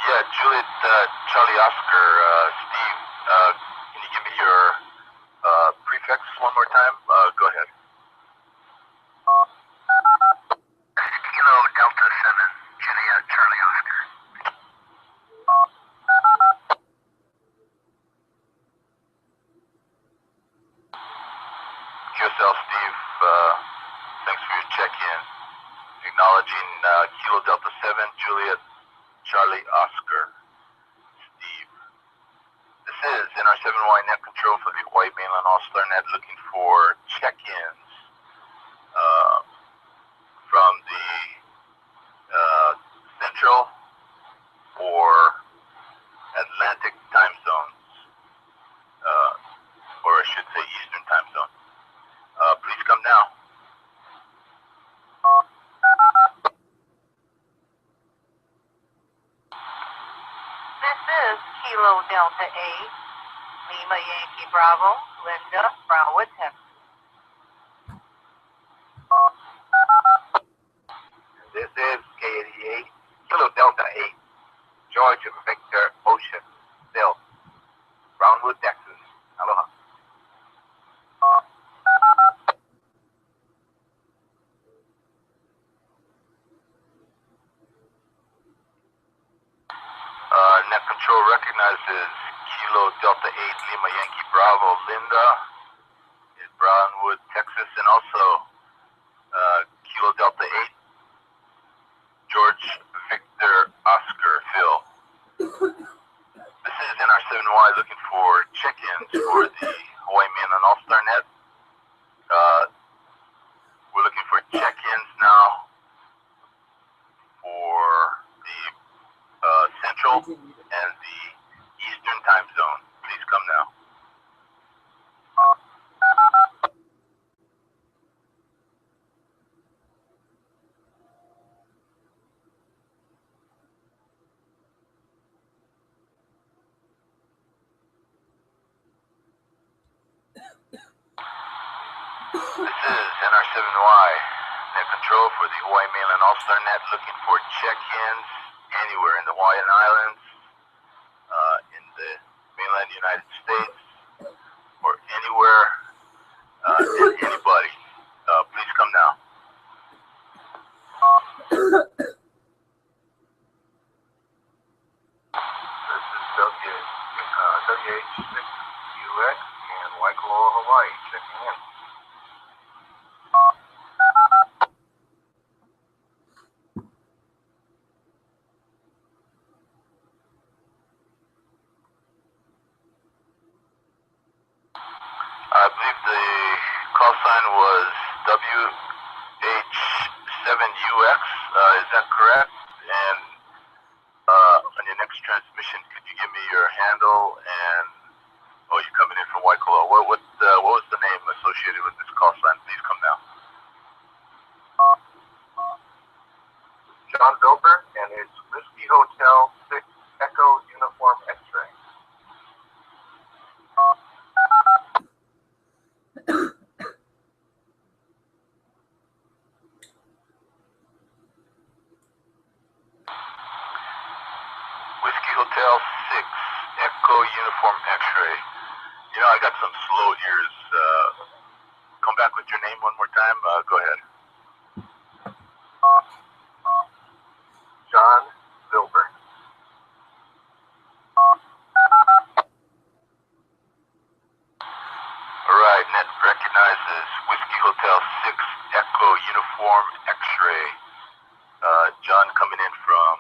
Yeah, Juliet, Charlie, Oscar, Steve, can you give me your prefix one more time? Go ahead. Kilo Delta 7, Juliet, Charlie, Oscar. QSL, Steve, thanks for your check-in. Acknowledging Kilo Delta 7, Juliet, Charlie, Oscar, Steve. This is NR7Y net control for the Hawaii mainland all-star net, looking for check-ins from the Central or Atlantic time zones, or I should say Eastern time zone. Please come now. This is Kilo Delta 8, Lima Yankee Bravo, Linda, Brownwood, Texas. This is K88, Kilo Delta 8, George Victor Ocean, Bill, Brownwood, Texas. Aloha. Net control recognizes Kilo Delta 8, Lima Yankee Bravo, Linda, in Brownwood, Texas, and also Kilo Delta 8, George Victor Oscar, Phil. This is NR7Y looking for check-ins for the Hawaii mainland all-star net. We're looking for check-ins now for the Central and the Eastern time zone. Please come now. This is NR7Y net control for the Hawaii mainland all-star net, looking for check-ins anywhere in the Hawaiian Islands, in the mainland United States, or anywhere and anybody. Please come now. This is WH6UX in Waikoloa, Hawaii, checking in. I believe the call sign was WH7UX. Is that correct? And on your next transmission, could you give me your handle and you're coming in from Waikoloa. What was the name associated with this call sign? Please come now. John Bilber, and it's Whiskey Hotel 6 Echo Uniform X-Ray. Whiskey Hotel 6 Echo Uniform X-Ray. You know, I got some slow ears. Come back with your name one more time. Go ahead. John Bilber. All right, net recognizes Whiskey Hotel 6 Echo Uniform X-Ray. John coming in from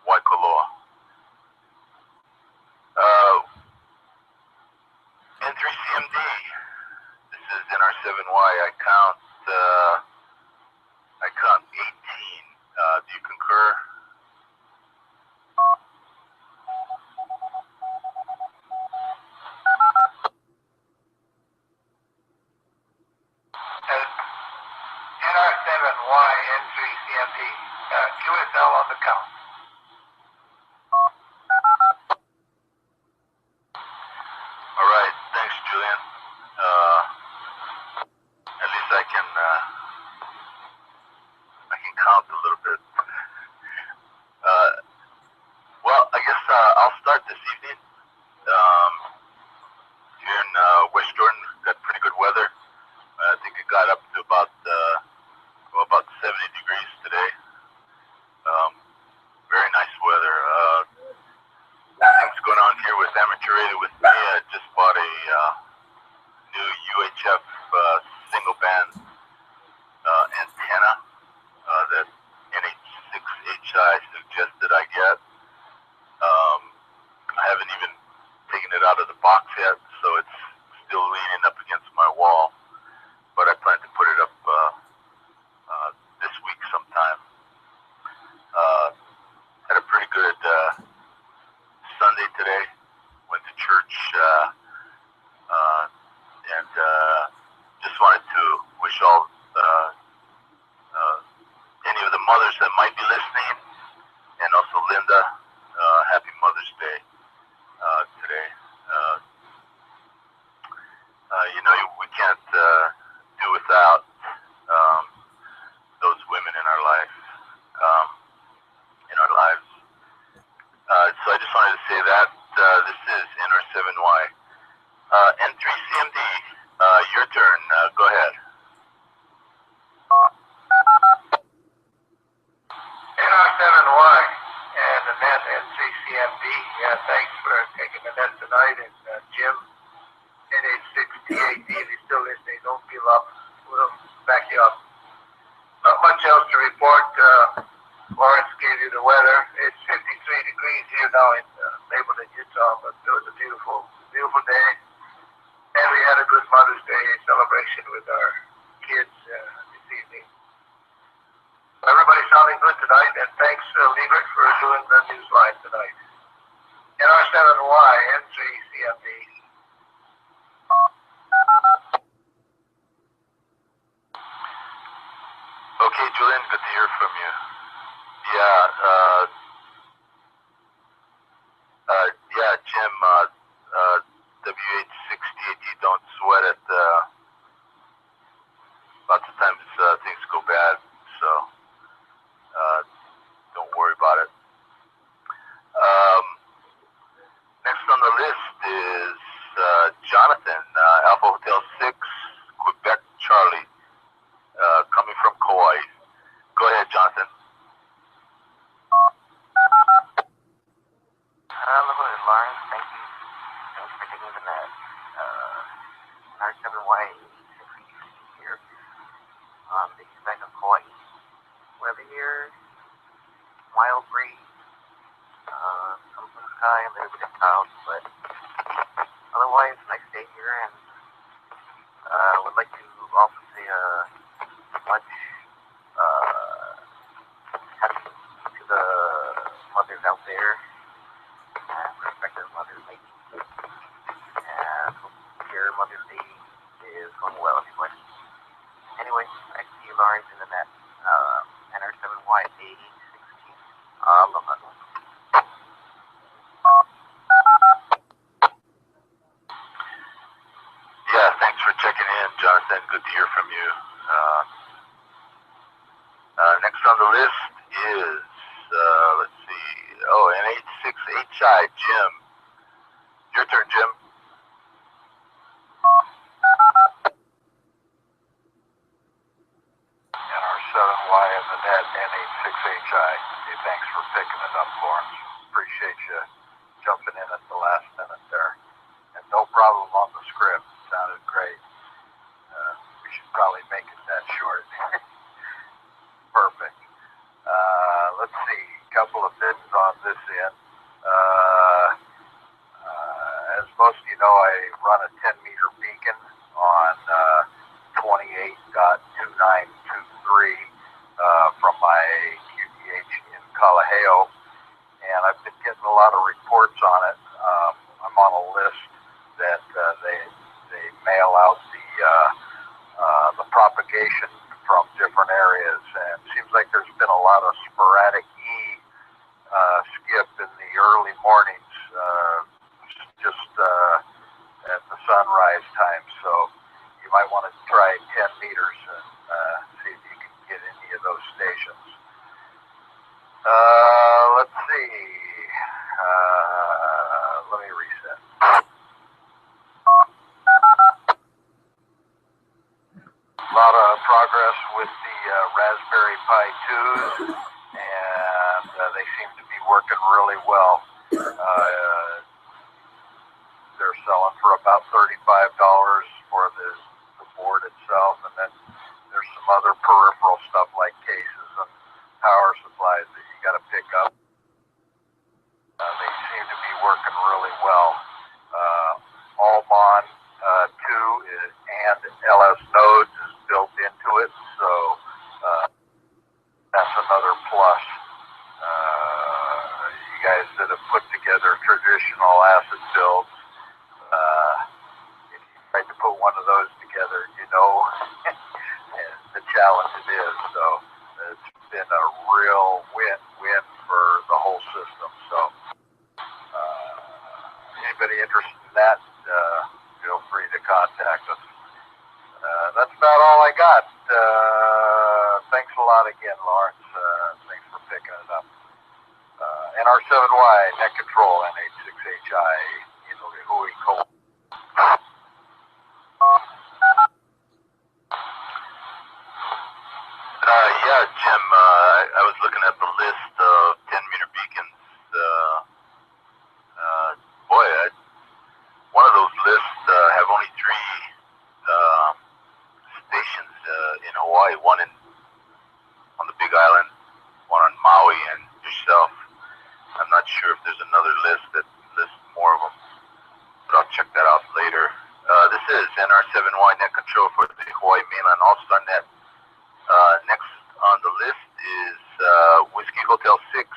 Waikoloa. N3CMD. This is NR7Y. I count 18. Do you concur? NR7Y N3CMD. QSL on the count. All right. Thanks, Julian. At least I can count a little bit. Well, I guess I'll start this evening. Here in West Jordan, got pretty good weather. I think it got up to about 70 degrees today. Very nice weather. Things going on here with amateur radio with me. I just bought a new UHF single band antenna that NH6HI suggested I get. I haven't even taken it out of the box yet, so it's still leaning up against my wall. But I plan to put it up this week sometime. Had a pretty good Sunday today. Went to church and just wanted to wish all any of the mothers that might be listening, and also Linda, happy Mother's Day today. We can't do without those women in our life, in our lives. So I just wanted to say that this is NR7Y. N3CMD, your turn. Go ahead. NR7Y and the net N3CMD. Yeah, thanks for taking the net tonight. And Jim, NH6TAD, if you're still listening, don't give up. We'll back you up. Not much else to report. Lawrence gave you the weather. It's 53 degrees here now in Mapleton, Utah, but it was a beautiful, beautiful day. And we had a good Mother's Day celebration with our kids this evening. Everybody's sounding good tonight, and thanks, Liebert, for doing the news line tonight. NR7Y, N3CMD. Okay, Julian, good to hear from you. Yeah, Jim, WH6TAD, don't sweat it. Lots of times things go bad, so don't worry about it. Next on the list is Jonathan, Alpha Hotel 6, Quebec Charlie, coming from Kauai. Go ahead, Jonathan. Hello, Lawrence. Thank you. Thanks for taking the net. R7Y here on the east side of Hawaii. Weather here, mild breeze, some blue sky, a little bit of clouds, but otherwise, nice day here. And would like to also say much happy to the mothers out there. Prospective Mother's Day. And hope your Mother's Day is going well, everybody. Anyway, I see you, Lawrence, in the net. NR7Y 8016. Aloha. Yeah, thanks for checking in, Jonathan. Good to hear from you. Next on the list is, let's see, NH6HI, Jim. Your turn, Jim. NR7Y in the net, NH6HI. Hey, thanks for picking it up, Lawrence. Appreciate you jumping in at the last minute there. And no problem on the script. Sounded great. We should probably make it that short. Perfect. propagation from different areas, and it seems like there's been a lot of sporadic skip in the early mornings, just at the sunrise time. So you might want to try 10 meters and see if you can get any of those stations. Let's see. Let me reset. A lot of progress with the Raspberry Pi 2s, and they seem to be working really well. They're selling for about $35 for the board itself, and then there's some other peripheral stuff like cases and power supplies that you got to pick up. They seem to be working really well. Almon 2 and LS Nodes is built into it, so that's another plus. You guys that have put together traditional acid builds, if you tried to put one of those together, you know the challenge it is. So it's been a real win-win for the whole system. So anybody interested in that, feel free to contact us. That's about all I got. Thanks a lot again, Lawrence. Thanks for picking it up. NR7Y, net control, NH6HI, Hui Cole. Yeah, Jim, I was looking at the list of 10-meter beacons. Boy, one of those lists have only 3 stations in Hawaii, one on the Big Island, one on Maui, and yourself. I'm not sure if there's another list that lists more of them, but I'll check that out later. This is NR7Y net control for the Hawaii mainland All-Star Net. Next on the list is Whiskey Hotel 6,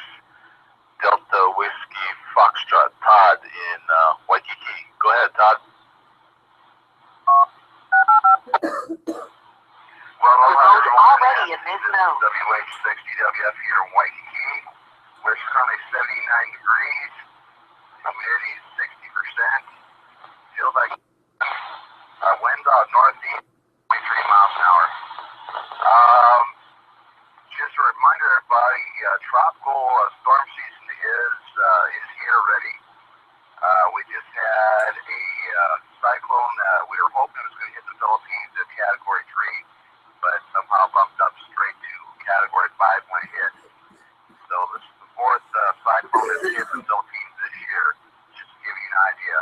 Delta Whiskey Foxtrot, Todd in Waikiki. Go ahead, Todd. Well, already in this zone. WH6DWF here in Waikiki. We're currently 79 degrees. Humidity is 60%. Feels like winds out northeast, 23 miles an hour. Just a reminder, everybody, tropical storm season is here already. We just had a cyclone. We were hoping it was going to hit the Philippines at Category 3, but somehow bumped up straight to Category 5 when it hit. So this is the 4th cyclone that's hit the Philippines this year, just to give you an idea.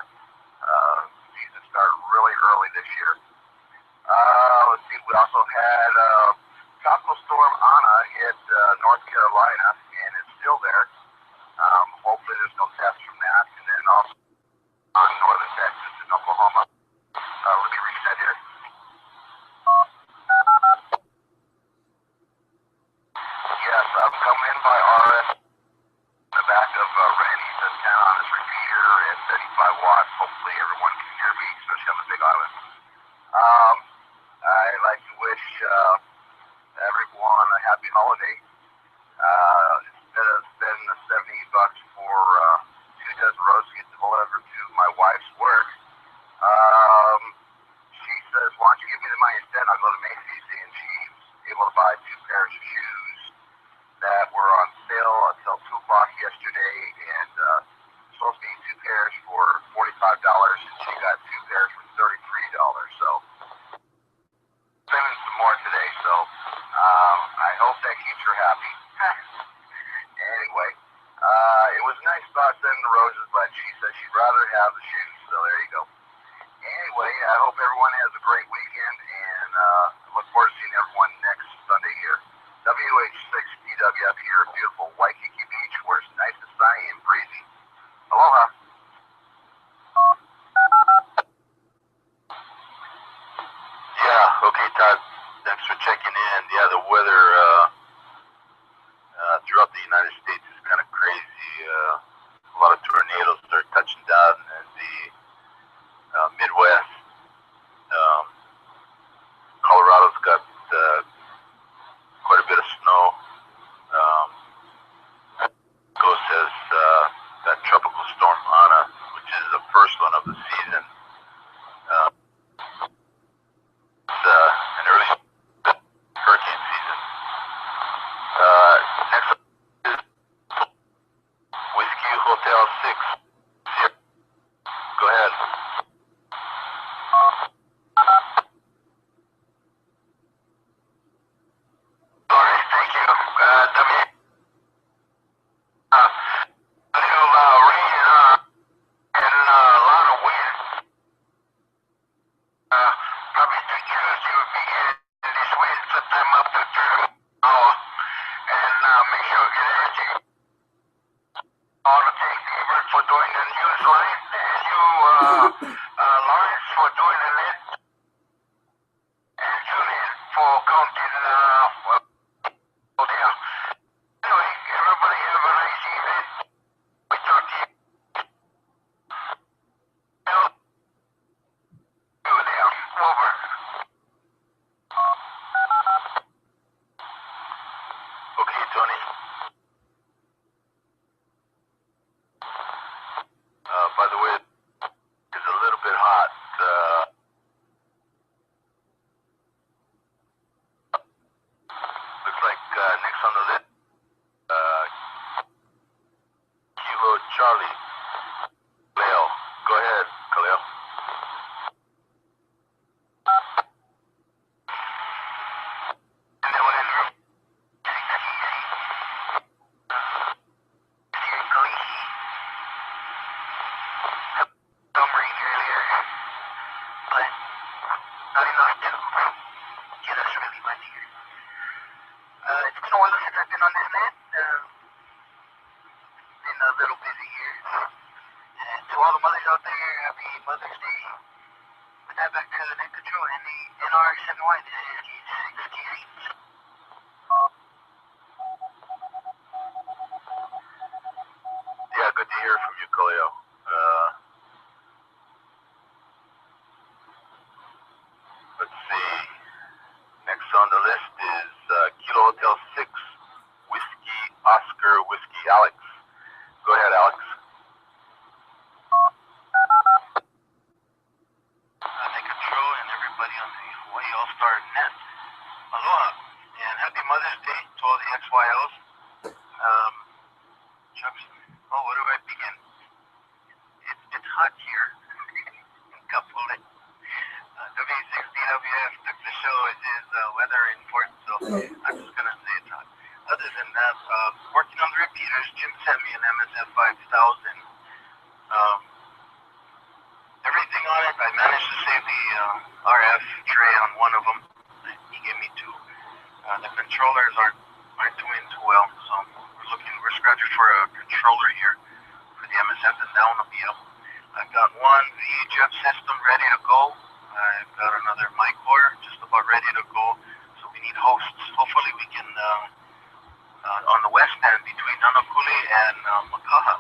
Season started really early this year. Let's see, we also had Tropical Storm Ana hit North Carolina, and it's still there. Hopefully there's no tests from that. And then also on northern Texas and Oklahoma. Let me reset here. Yes, I'm coming in by RF in the back of Randy's antenna on his repeater at 35 watts. Hopefully everyone can hear me, especially on the Big Island. I'd like to wish everyone a happy holiday. Instead of spending the $70 for 2 dozen roses to get delivered to my wife's work, she says, why don't you give me the money instead? I'll go to Macy's, and she's able to buy 2 pairs of shoes that were on sale until 2 o'clock yesterday, and supposed to be 2 pairs for $45, and she got 2 pairs for $33. So spending some more today, so I hope that keeps her happy. Anyway, it was nice about sending the roses, but she said she'd rather have the shoes, so there you go. Anyway, I hope everyone has a great weekend, and look forward to seeing everyone next Sunday here. WH6DWF here at beautiful Waikiki Beach, where it's nice and sunny and breezy. Aloha. Yeah, okay, Todd. Thanks for checking in. Yeah, the weather throughout the United States is kind of crazy. A lot of tornadoes are touching down in the Midwest. Colorado's got for counting, well, yeah. Anyway, everybody have a nice evening. We talk to you. Over. Okay, Tony. By the way, it's a little bit hot. Looks like next on the list, Kilo Charlie. Khalil. Go ahead, Khalil. Not enough to get us really much here. It's been a while since I've been on this net. Been a little busy here. And to all the mothers out there, happy Mother's Day. With that, back to the net control and the NR7Y. This is gauge 6 KC. Yeah, good to hear from you, Khalil. Let's see. Next on the list is Kilo Hotel 6, Whiskey Oscar, Whiskey Alex. Go ahead, Alex. Net control and everybody on the Hawaii All-Star Net. Aloha and happy Mother's Day to all the XYLs. Chucks, where do I begin? It's hot here in Kapolei. W6DWF took the show as his weather report, so I'm just going to say it's hot. Other than that, working on the repeaters, Jim sent me an MSF 5000. Everything on it, I managed to save the RF tray on one of them. He gave me two. The controllers aren't doing too well, so we're scratching for a controller here for the MSF, and that one will be up. I've got one VHF system ready to go. I've got another mic core just about ready to go, so we need hosts. Hopefully we can, on the west end between Nanakuli and Makaha,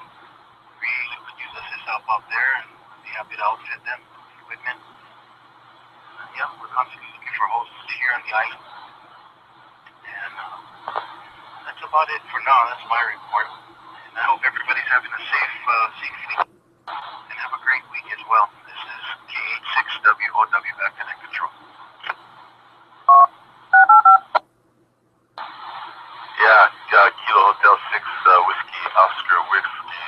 we could use this help out there and be happy to outfit them with equipment. Yeah, we're constantly looking for hosts here on the island. And that's about it for now. That's my report. And I hope everybody's having a safe week and have a great week as well. This is K86WOW back to net control. Yeah, Kilo Hotel 6, Whiskey Oscar, Whiskey.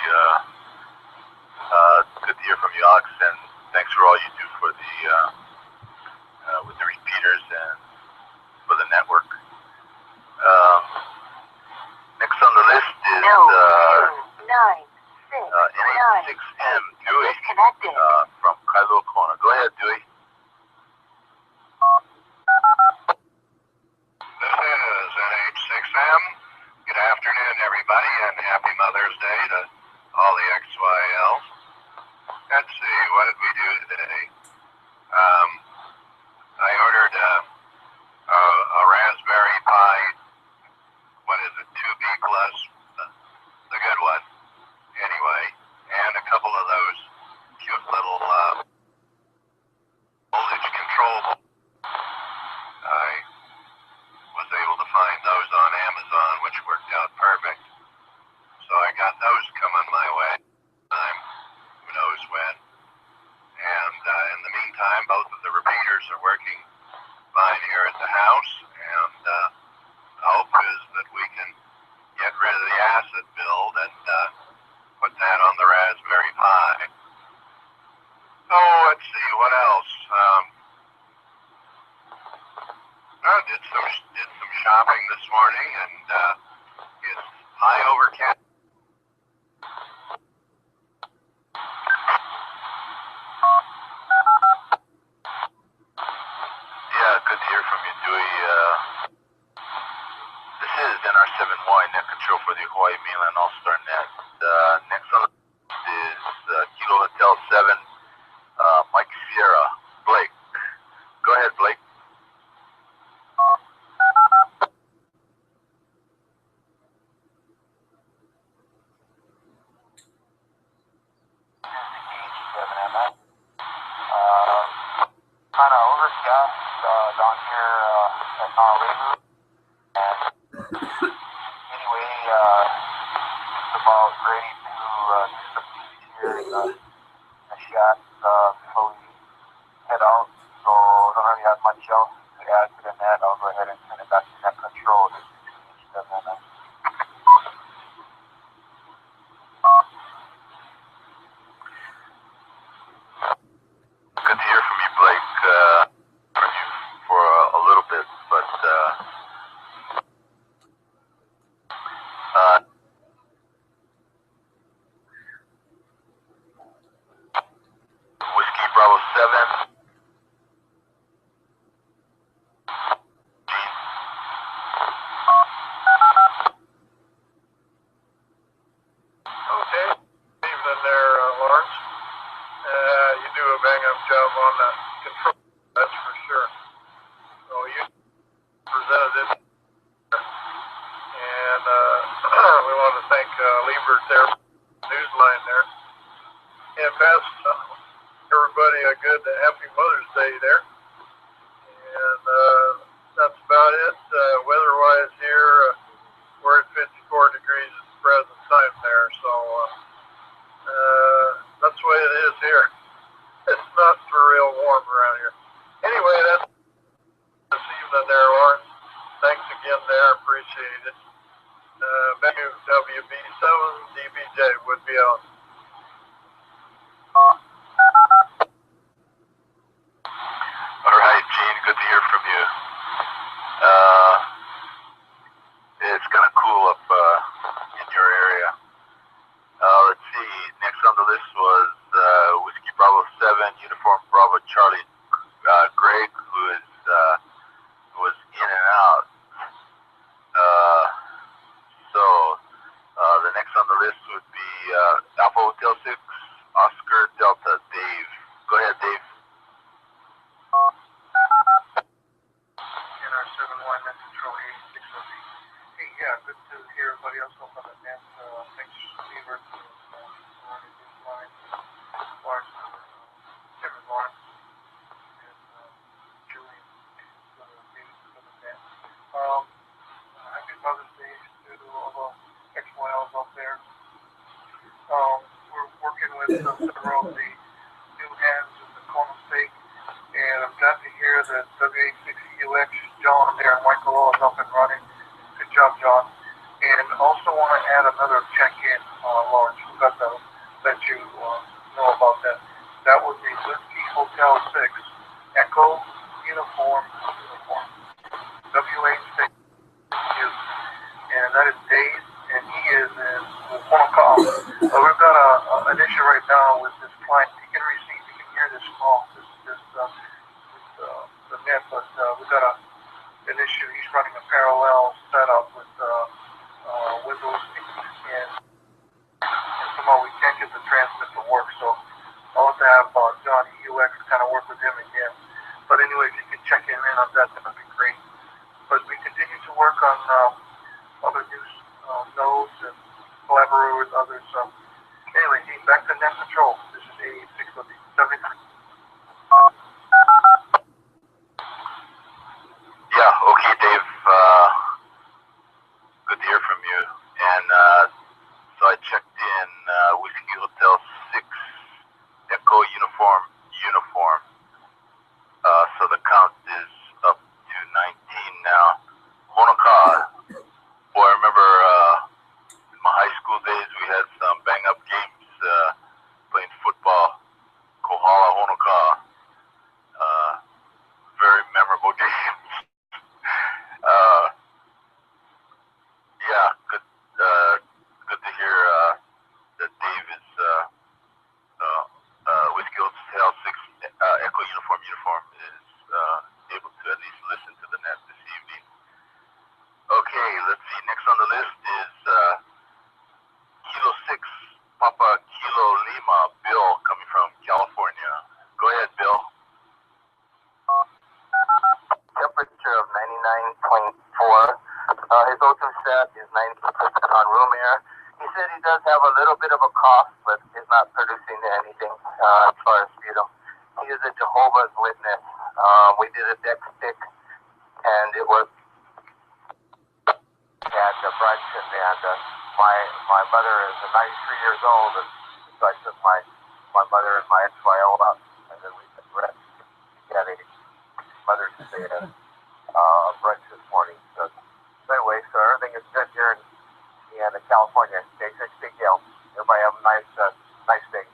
Good to hear from you, Alex, and thanks for all you do for the with the repeaters and for the network. Next on the list is NH6M Dewey from Kailua Kona. Go ahead, Dewey. This is NH6M. Good afternoon, everybody, and happy Mother's Day to all the XYLs. Let's see, what did we do today? I ordered a Raspberry Pi, what is it, 2B Plus, the good one, anyway, and a couple of those cute little voltage control. I was able to find those on Amazon, which worked out perfect. So I got those coming my way. Who knows when. And in the meantime, both of the repeaters are working fine here at the house. And the hope is that we can get rid of the acid build and put that on the Raspberry Pi. So let's see, what else? I did some shopping this morning, and it's high overcast. Yeah, good to hear from you, Dewey. This is NR7Y net control for the Hawaii Mainland All-Star Net. Next on the list is Kilo Hotel 7, Mike Sierra, Blake. Go ahead, Blake. at Honolulu. And anyway, just about ready to do some things here in the shack before we head out. So don't really have much else to add to that. I'll go ahead and turn it back to net control. This is Good to hear from you, Blake. From you for a little bit, but Whiskey Bravo 7. Okay. Evening there, Lawrence. You do a bang-up job on that control, that's for sure. So you presented it, and we want to thank Liebert there, Newsline there, and pass everybody a good, happy Mother's Day there. And that's about it. Weather-wise here, we're at 54 degrees at the present time there, so that's the way it is here. It's not for real warm around here. Anyway, that's this evening there, Lawrence. Thanks again there, appreciate it. WB7DBJ would be on. All right, Gene, good to hear from you. It's kind of cool up in your area. Let's see, next on the list was Whiskey Bravo 7, Uniform Bravo Charlie Greg, who was in and out. So the next on the list would be Alpha Hotel 6, Oscar Delta, Dave. Go ahead, Dave. In our 7-1 net control 86. Hey, yeah, good to hear everybody else up on the net. Thanks, Liebert, Newsline, Lawrence, Tim and Lawrence, and Julian, for the net. Happy Mother's Day to all the XYLs out there. We're working with several of the new hands in the Kona State, and I'm glad to hear that W86UX, John there, Michael is up and running. Good job, John. And also want to add another check-in, Lawrence. Forgot to let you know about that. That would be Whiskey Hotel 6, Echo Uniform. W86 and that is Dave, and he is in Honokaa. We've got an issue right now with this client. He can hear this call, the net, but we've got an issue. He's running a parallel setup with Windows, and somehow we can't get the transmit to work. So I'll have to have John UX kind of work with him again. But anyway, if you can check in on that, that would be great. But we continue to work on other new nodes and collaborate with others. So anyway, back to net control. This is 8673. Yeah, okay, Dave. Good to hear from you. And so I checked in Whiskey Hotel 6, Echo Uniform. So the count is up to 19 now. Honokaa. Boy, I remember in my high school days we had some bang-up games playing football. Kohala, Honokaa. Very memorable games. Yeah, good to hear that Dave is Whiskey Hotel 6 Echo Uniform is able to at least listen to the net this evening. Okay, let's see. Next on the list is Kilo 6 Papa Kilo Lima, Bill, coming from California. Go ahead, Bill. Temperature of 99.4. His O2 set is 90% on room air. He said he does have a little bit of a cough, but is not producing anything as far as sputum. He is a Jehovah's Witness. We did a deck stick, and it was had brunch, and my mother is 93 years old, and so I took my mother and my ex-wife out, and then we had a Mother's Day brunch this morning. So anyway, so everything is good here in California. Stay safe, stay healthy. Everybody have a nice day.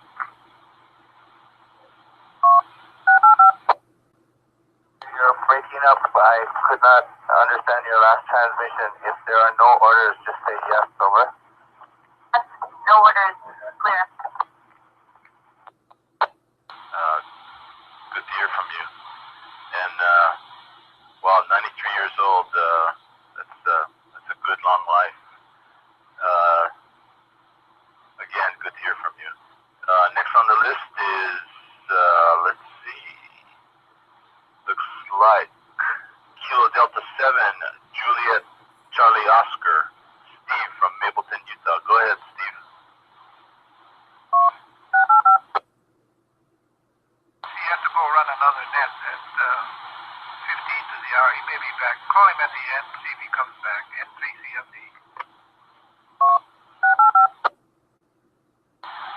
You're breaking up. I could not understand your last transmission. If there are no orders, just say yes. Over. No orders. Clear. Good to hear from you. And wow, 93 years old. That's a good long life. Again, good to hear from you. Next on the list is let's see. Looks like Kilo Delta 7, Juliet Charlie Oscar, Steve from Mapleton, Utah. Go ahead, Steve. He has to go run another net at 15 to the hour. He may be back. Call him at the end, see if he comes back. N3CMD.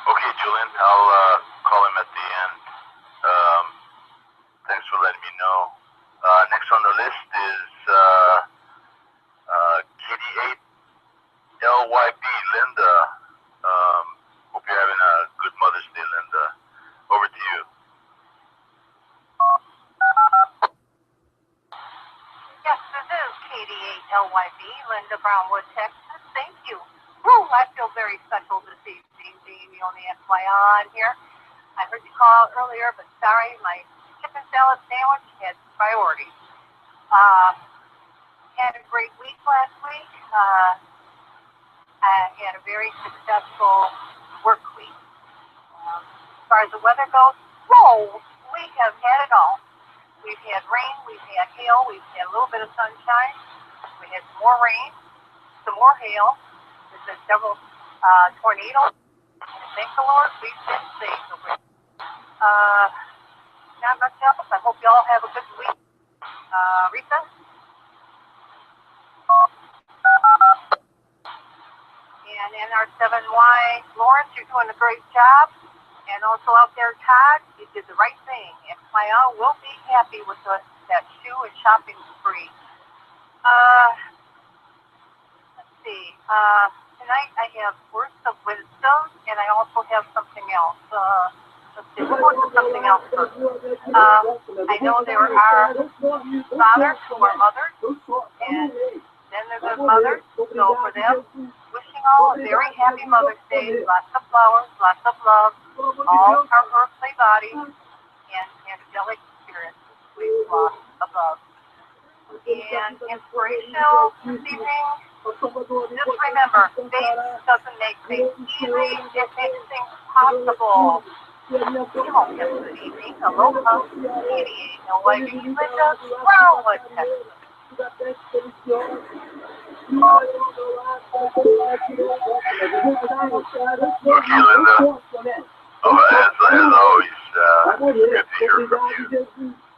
Okay, Julian, I'll call him at the end. Thanks for letting me know. Next on the list is KD8LYB, Linda. Hope you're having a good Mother's Day, Linda. Over to you. Yes, this is KD8LYB, Linda Brownwood, Texas. Thank you. Woo, I feel very special this evening being the only FYI on here. I heard you call earlier, but sorry, my chicken salad sandwich had priority. Had a great week last week. I had a very successful work week. As far as the weather goes, whoa, we have had it all. We've had rain, we've had hail, we've had a little bit of sunshine. We had some more rain, some more hail. There's been several tornadoes. And thank the Lord, we've been safe. Not much else. I hope you all have a good week. Rita? And NR7Y, Lawrence, you're doing a great job. And also out there, Todd, you did the right thing. And Cleo will be happy with that shoe and shopping spree. Let's see. Tonight I have words of wisdom, and I also have something else. Let's see. We'll go to something else first. I know there are fathers who are mothers, and then there's a mother. So for them, wishing all a very happy Mother's Day. Lots of flowers, lots of love, all our earthly bodies, and angelic spirits, sweet lots of love. And inspirational this evening. Just remember, faith doesn't make things easy, it makes things possible. You won't have a good evening. Aloha, 88. No way, Linda, Brownwood, Texas. Okay, Linda. Oh, as always, good to hear from you.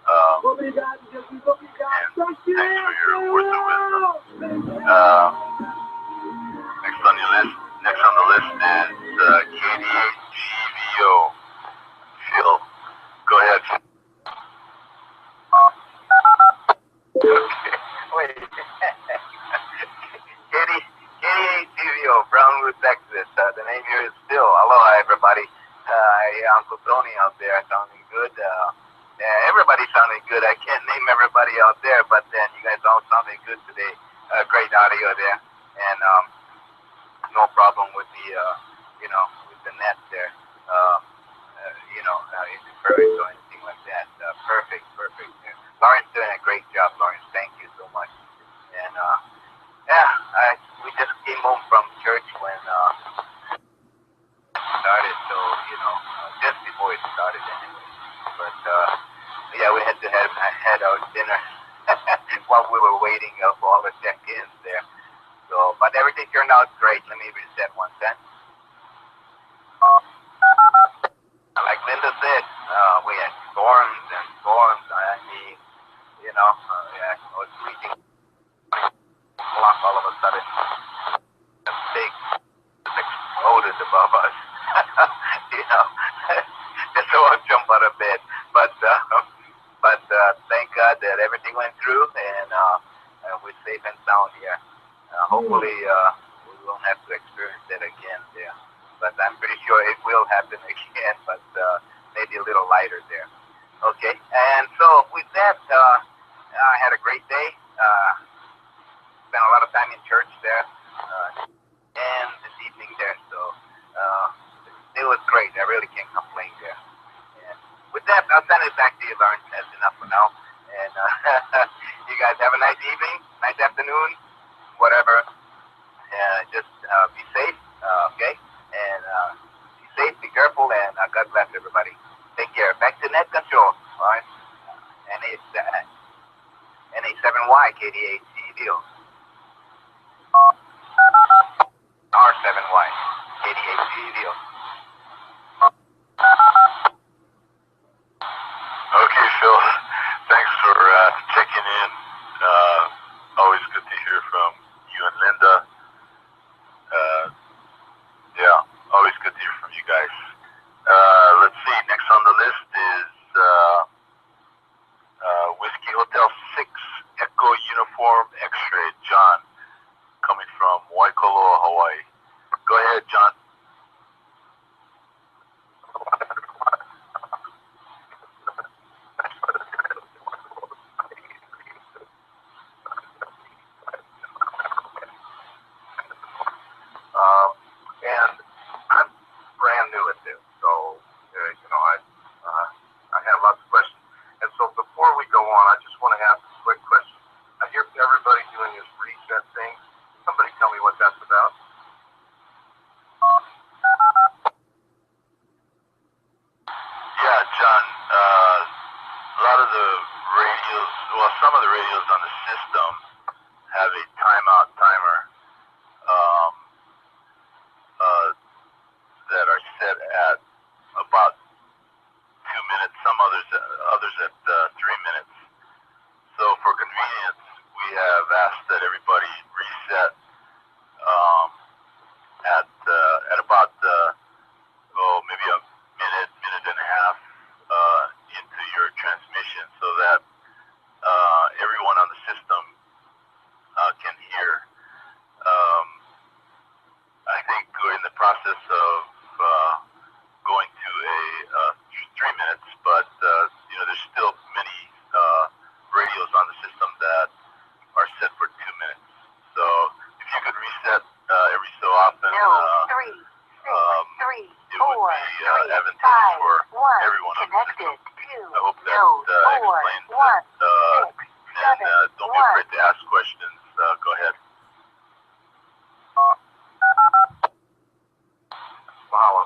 And thanks for your words of wisdom. Next on the list is KD8GVO. Phil, go ahead. Okay, wait. KD8GVO, Brownwood, Texas. The name here is Phil. Aloha, everybody. Uncle Tony out there sounding good. Everybody sounding good. I can't name everybody out there, but then you guys all sounding good today. Great audio there, and no problem with the, with the net there. Perfect or anything like that. Perfect. Lawrence doing a great job, Lawrence. Thank you so much. And we just came home from church when started, so just before it started anyway. But we had to had our dinner while we were waiting for all the check-ins there. So, but everything turned out great. Let me reset one second. Like Linda said, we had storms and storms. I mean, I was reaching we're safe and sound here. Hopefully, we won't have to experience that again there. But I'm pretty sure it will happen again, but maybe a little lighter there. Okay, and so with that, I had a great day. Spent a lot of time in church there, and this evening there. So it was great. I really can't complain there. And with that, I'll send it back to you, Lawrence. That's enough for now. And you guys have a nice evening, nice afternoon, whatever. Just be safe, okay? And be safe, be careful, and God bless everybody. Take care. Back to net control, all right? NA7Y, KDAC deal. R7Y, KDAC deal. Okay, Phil. Thanks for checking in. Always good to hear from you and Linda. Yeah, always good to hear from you guys. Let's see. Next on the list is Whiskey Hotel 6 Echo Uniform X-Ray, John, coming from Waikoloa, Hawaii. Go ahead, John. And I'm brand new at this, so I have lots of questions. And so before we go on, I just want to ask a quick question. I hear everybody doing this reset thing. Somebody tell me what that's about. Yeah, John. A lot of the radios, well, some of the radios on the system have a timeout timer that are set at about 2 minutes. Some others at 3 minutes. So for convenience, we have asked that everybody reset at about maybe a minute and a half into your transmission, so that everyone on the system can hear. I think we're in the process of going to a 3 minutes, but there's still many radios on the system that are set for 2 minutes. So if you could reset every so often, it would be advantageous for everyone on the system. I hope that explains it. And don't be afraid to ask questions. Go ahead. Mahalo.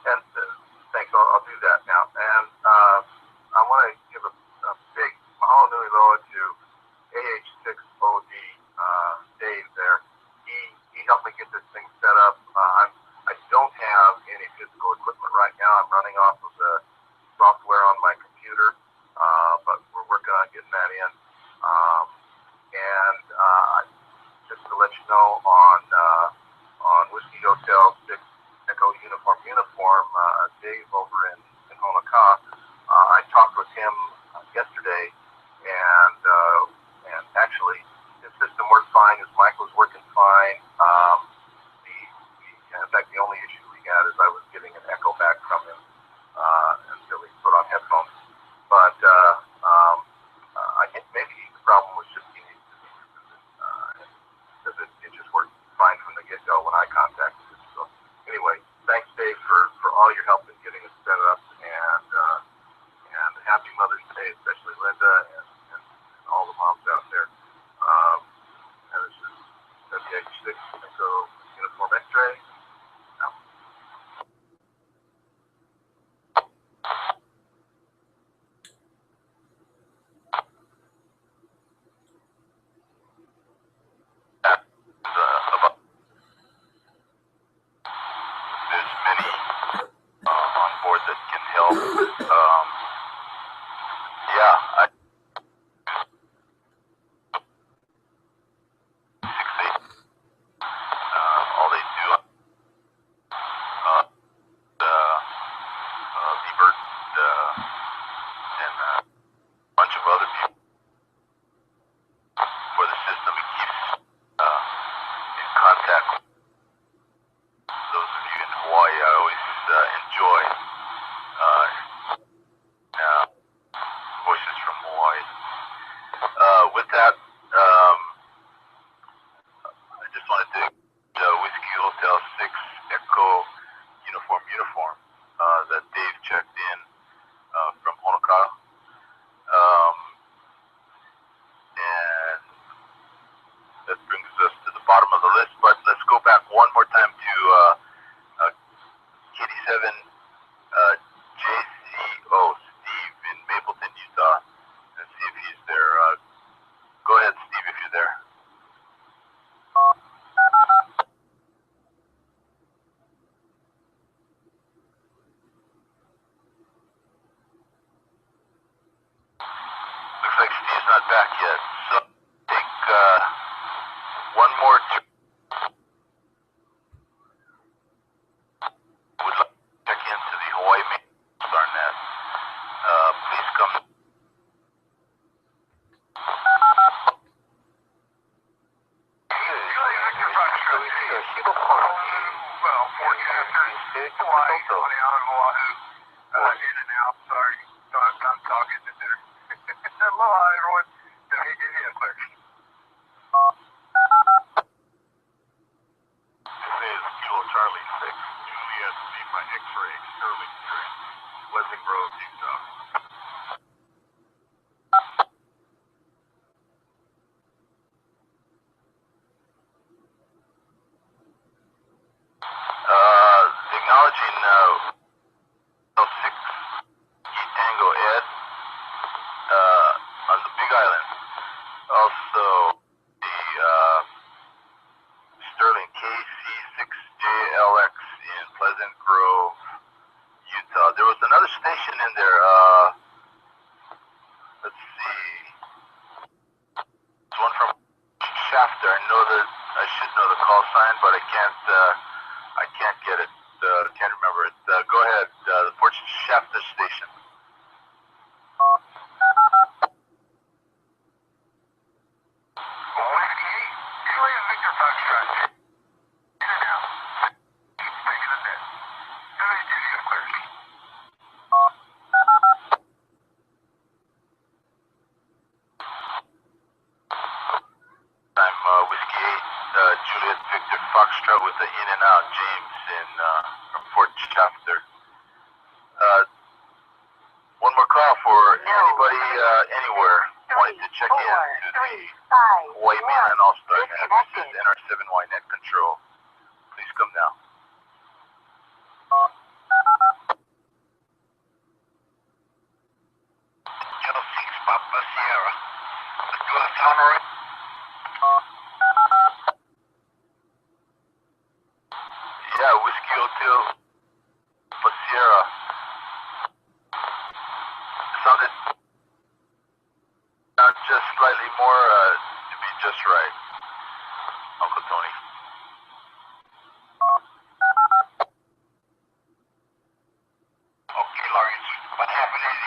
And thanks. I'll do that now. And I want to give a big mahalo nui loa to AH6OD Dave there. He helped me get this thing set up. I don't have any physical equipment right now. I'm running off of the software on my computer, but we're working on getting that in. And with that, I just wanted to Whiskey Hotel 6 Echo uniform that Dave checked in from Honoka'a. And that brings us to the bottom of the list, but let's go back one more time to KD7 JCO, Steve in Mapleton, Utah, and see if he's there. Go ahead, Steve, if you're there. Looks like Steve's not back yet, so take one more. Would like to check into the Hawaii main star net. Please come. Well, 14 after Hawaii, 20 out of Oahu, in and out, sorry. I'm talking to dinner. Aloha, everyone. Yeah, clear. This is Kilo Charlie 6, Juliet Lima X-ray, Sterling Street, Pleasant Grove, Utah. Acknowledging 06 Tango Ed on the Big Island. Also the Sterling KC6JLX in Pleasant Grove, Utah. There was another station in there. Let's see. It's one from Shafter. I know that I should know the call sign, but I can't get it. Can't remember it. Go ahead. The Fort Shafter station. Whiskey 8, Juliet Victor Foxtrot with the in and out, James from Fort Shafter. One more call for anybody anywhere wanting to check in to the Hawaii Mainland All-Star Net. This is NR7Y Net Control. Please come now. Kilo 6 Papa Sierra. Do I counter it? Yeah, Whiskey Hotel for Sierra. Sounded just slightly more to be just right, Uncle Tony. Okay, Lawrence. What happened is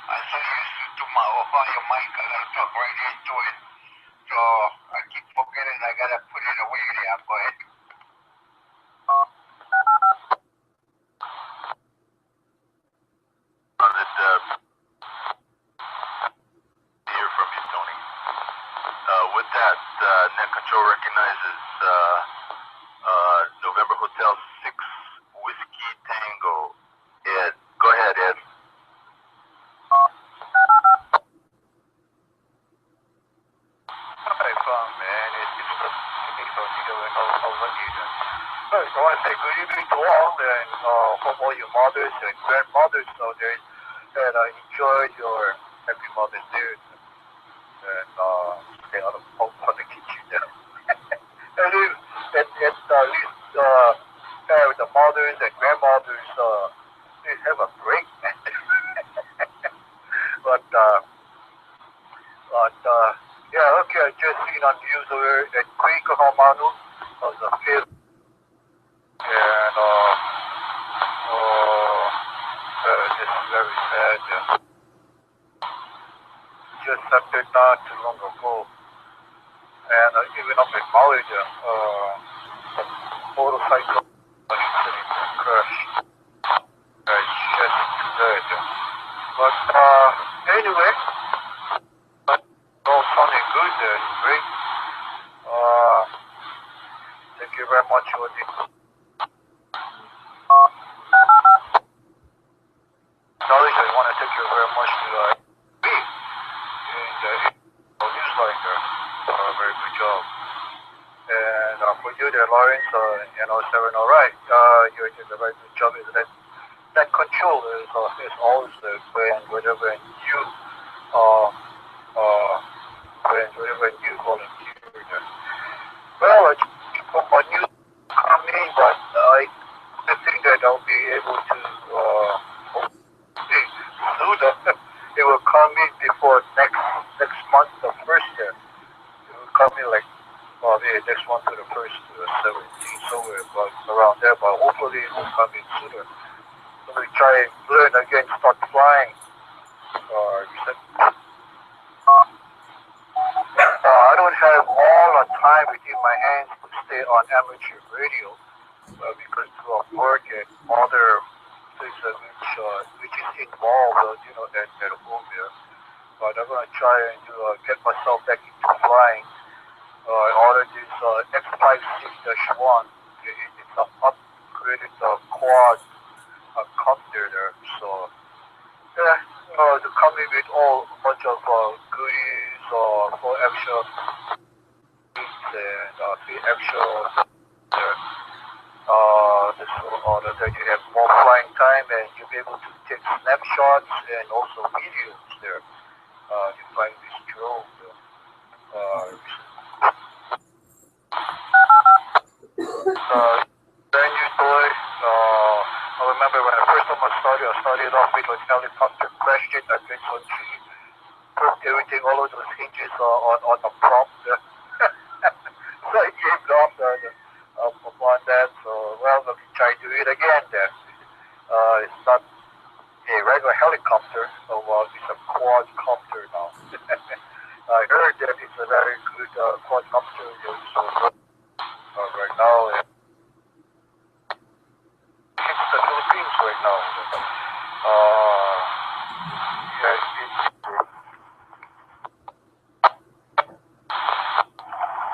I'm so used to my Ohio mic, I gotta talk right into it. So I keep forgetting I gotta put it away there. Go ahead. Hear from you, Tony. With that, Net Control recognizes November Hotel 6 Whiskey Tango. Ed, go ahead, Ed. Hi, fun, man. It's from Newton. First, I want to say good evening to all, and hope all your mothers and grandmothers out there that enjoy your Happy Mother's Day and stay out of the kitchen. At least have the mothers and grandmothers please have a break. but yeah, okay, I just seen on news over at Quake Hamanu was a fifth, and this is very sad. Just happened not too long ago, and even up in Maui, motorcycle incident crash. It's just too bad. But anyway, no fun. very much, Odi. Knowledge, I want to thank you very much to me and newsline there. Very good job. And for you there, Lawrence, Seven, all right. You're doing a very good job. Is that control is always whenever you whenever you volunteer there. Well, I just hope my news come in, but I think that I'll be able to sooner. It will come in before next month, the first year. It will come in like next month to the first 17, somewhere but around there. But hopefully it will come in sooner. So we try and learn again, start flying. I don't have all the time within my hands to stay on amateur radio because of work and other things which is involved, at home here. But I'm gonna try and get myself back into flying. I ordered this X56-1. It's an upgraded quad copter there. So yeah, to come in with all a bunch of goodies for extra and extra there. That you have more flying time and you'll be able to take snapshots and also videos there. You flying this drone. Brand new toy. I remember when I first time I started off with a helicopter question. I went on tree, put everything, all of those hinges on the prompt. So I gave it off upon that. So, well, let me try to do it again then. It's not a regular helicopter, so it's a quadcopter now. I heard that it's a very good quadcopter. So right now, it's the Philippines right now.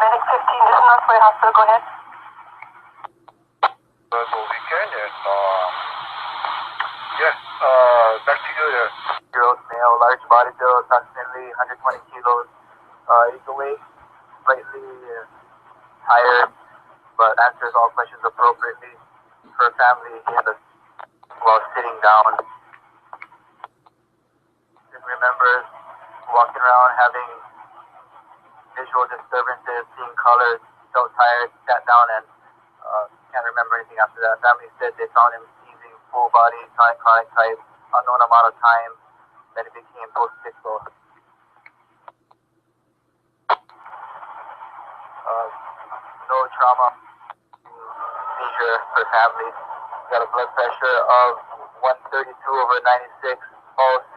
Medic 15, this is Northway Hospital, go ahead. Weekend and back to you there. Year-old male, large body build, approximately 120 kilos, overweight, slightly tired, but answers all questions appropriately. Her family while sitting down. And remembers walking around having visual disturbances, seeing colors, felt tired, sat down and can't remember anything after that. Family said they found him seizing full body, chronic type, unknown amount of time, then it became post-pixel. No trauma, seizure for family. Got a blood pressure of 132/96, pulse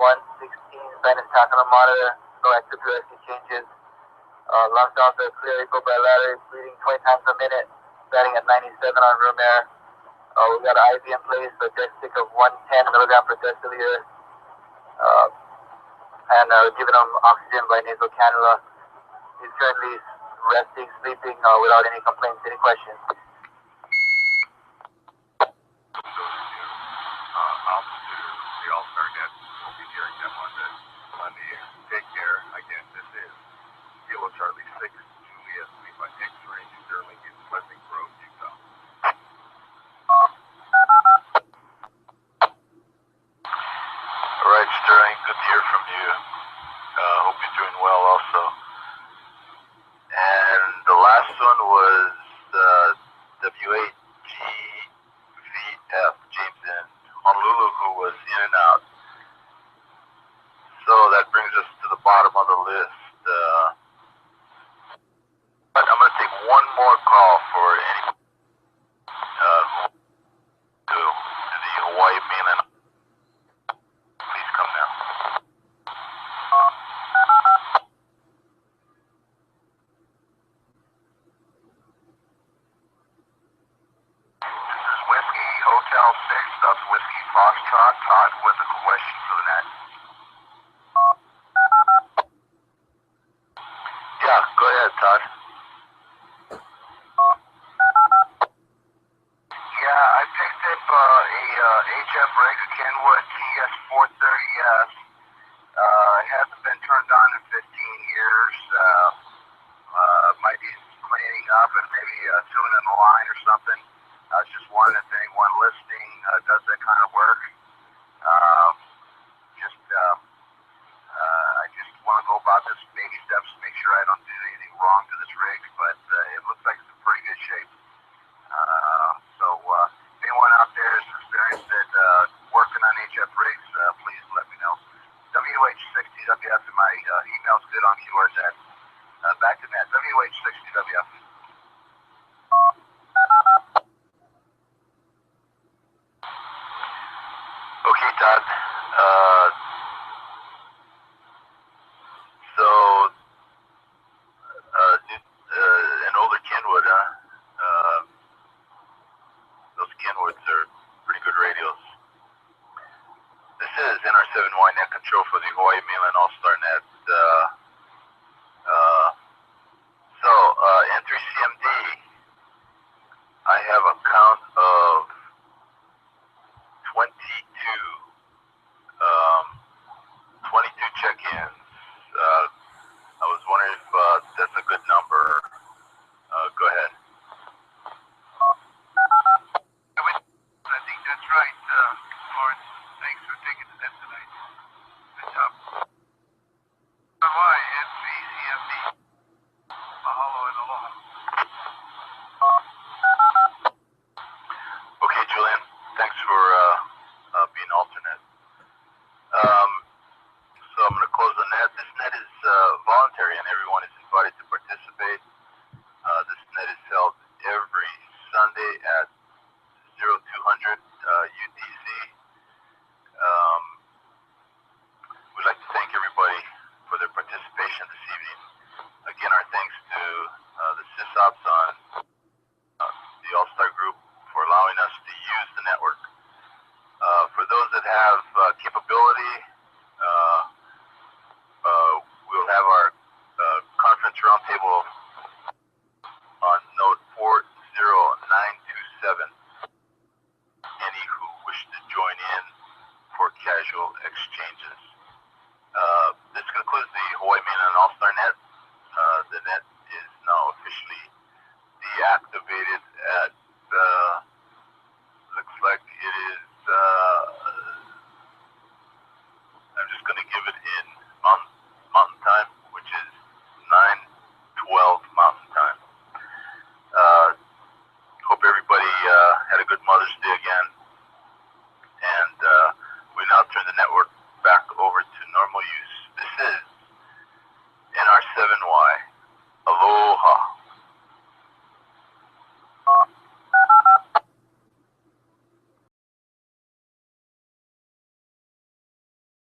116, sinus tachymeter monitor, no active rescue changes. Lung sounds are clear, echo bilateral, breathing 20 times a minute, batting at 97 on room air. We got an IV in place, a death stick of 110 milligram per deciliter, and giving him oxygen by nasal cannula. He's currently resting, sleeping without any complaints. Any questions? The All-Star Net will be hearing them on the air. Take care. Again, this is Kilo Charlie 6, Juliet Lima X-Ray, Sterling in Pleasant Grove, Utah. All right, Sterling, good to hear from you. Hope you're doing well also. And the last one was WAGVF, James in Honolulu, who was in and out. So that brings us to the bottom of the list. But I'm going to take one more call for any to the Hawaii mainland. Please come now. This is Whiskey Hotel 6, that's Whiskey Foxtrot, Todd with a question for the net. our net. Back to net, WH60WF. Okay, Todd. So, an older Kenwood, huh? Those Kenwoods are pretty good radios. This is NR7Y net control for the Hawaii Mainland All-Star Net. N3CMD, I have a count of 22 check-ins. I was wondering if that's a good number. Go ahead. I think that's right, Lawrence. Thanks for taking the net tonight. Good job. Why, NCCMD. Mahalo and aloha. Okay, Julian. Thanks for being alternate. So I'm going to close the net. This net is voluntary and everyone is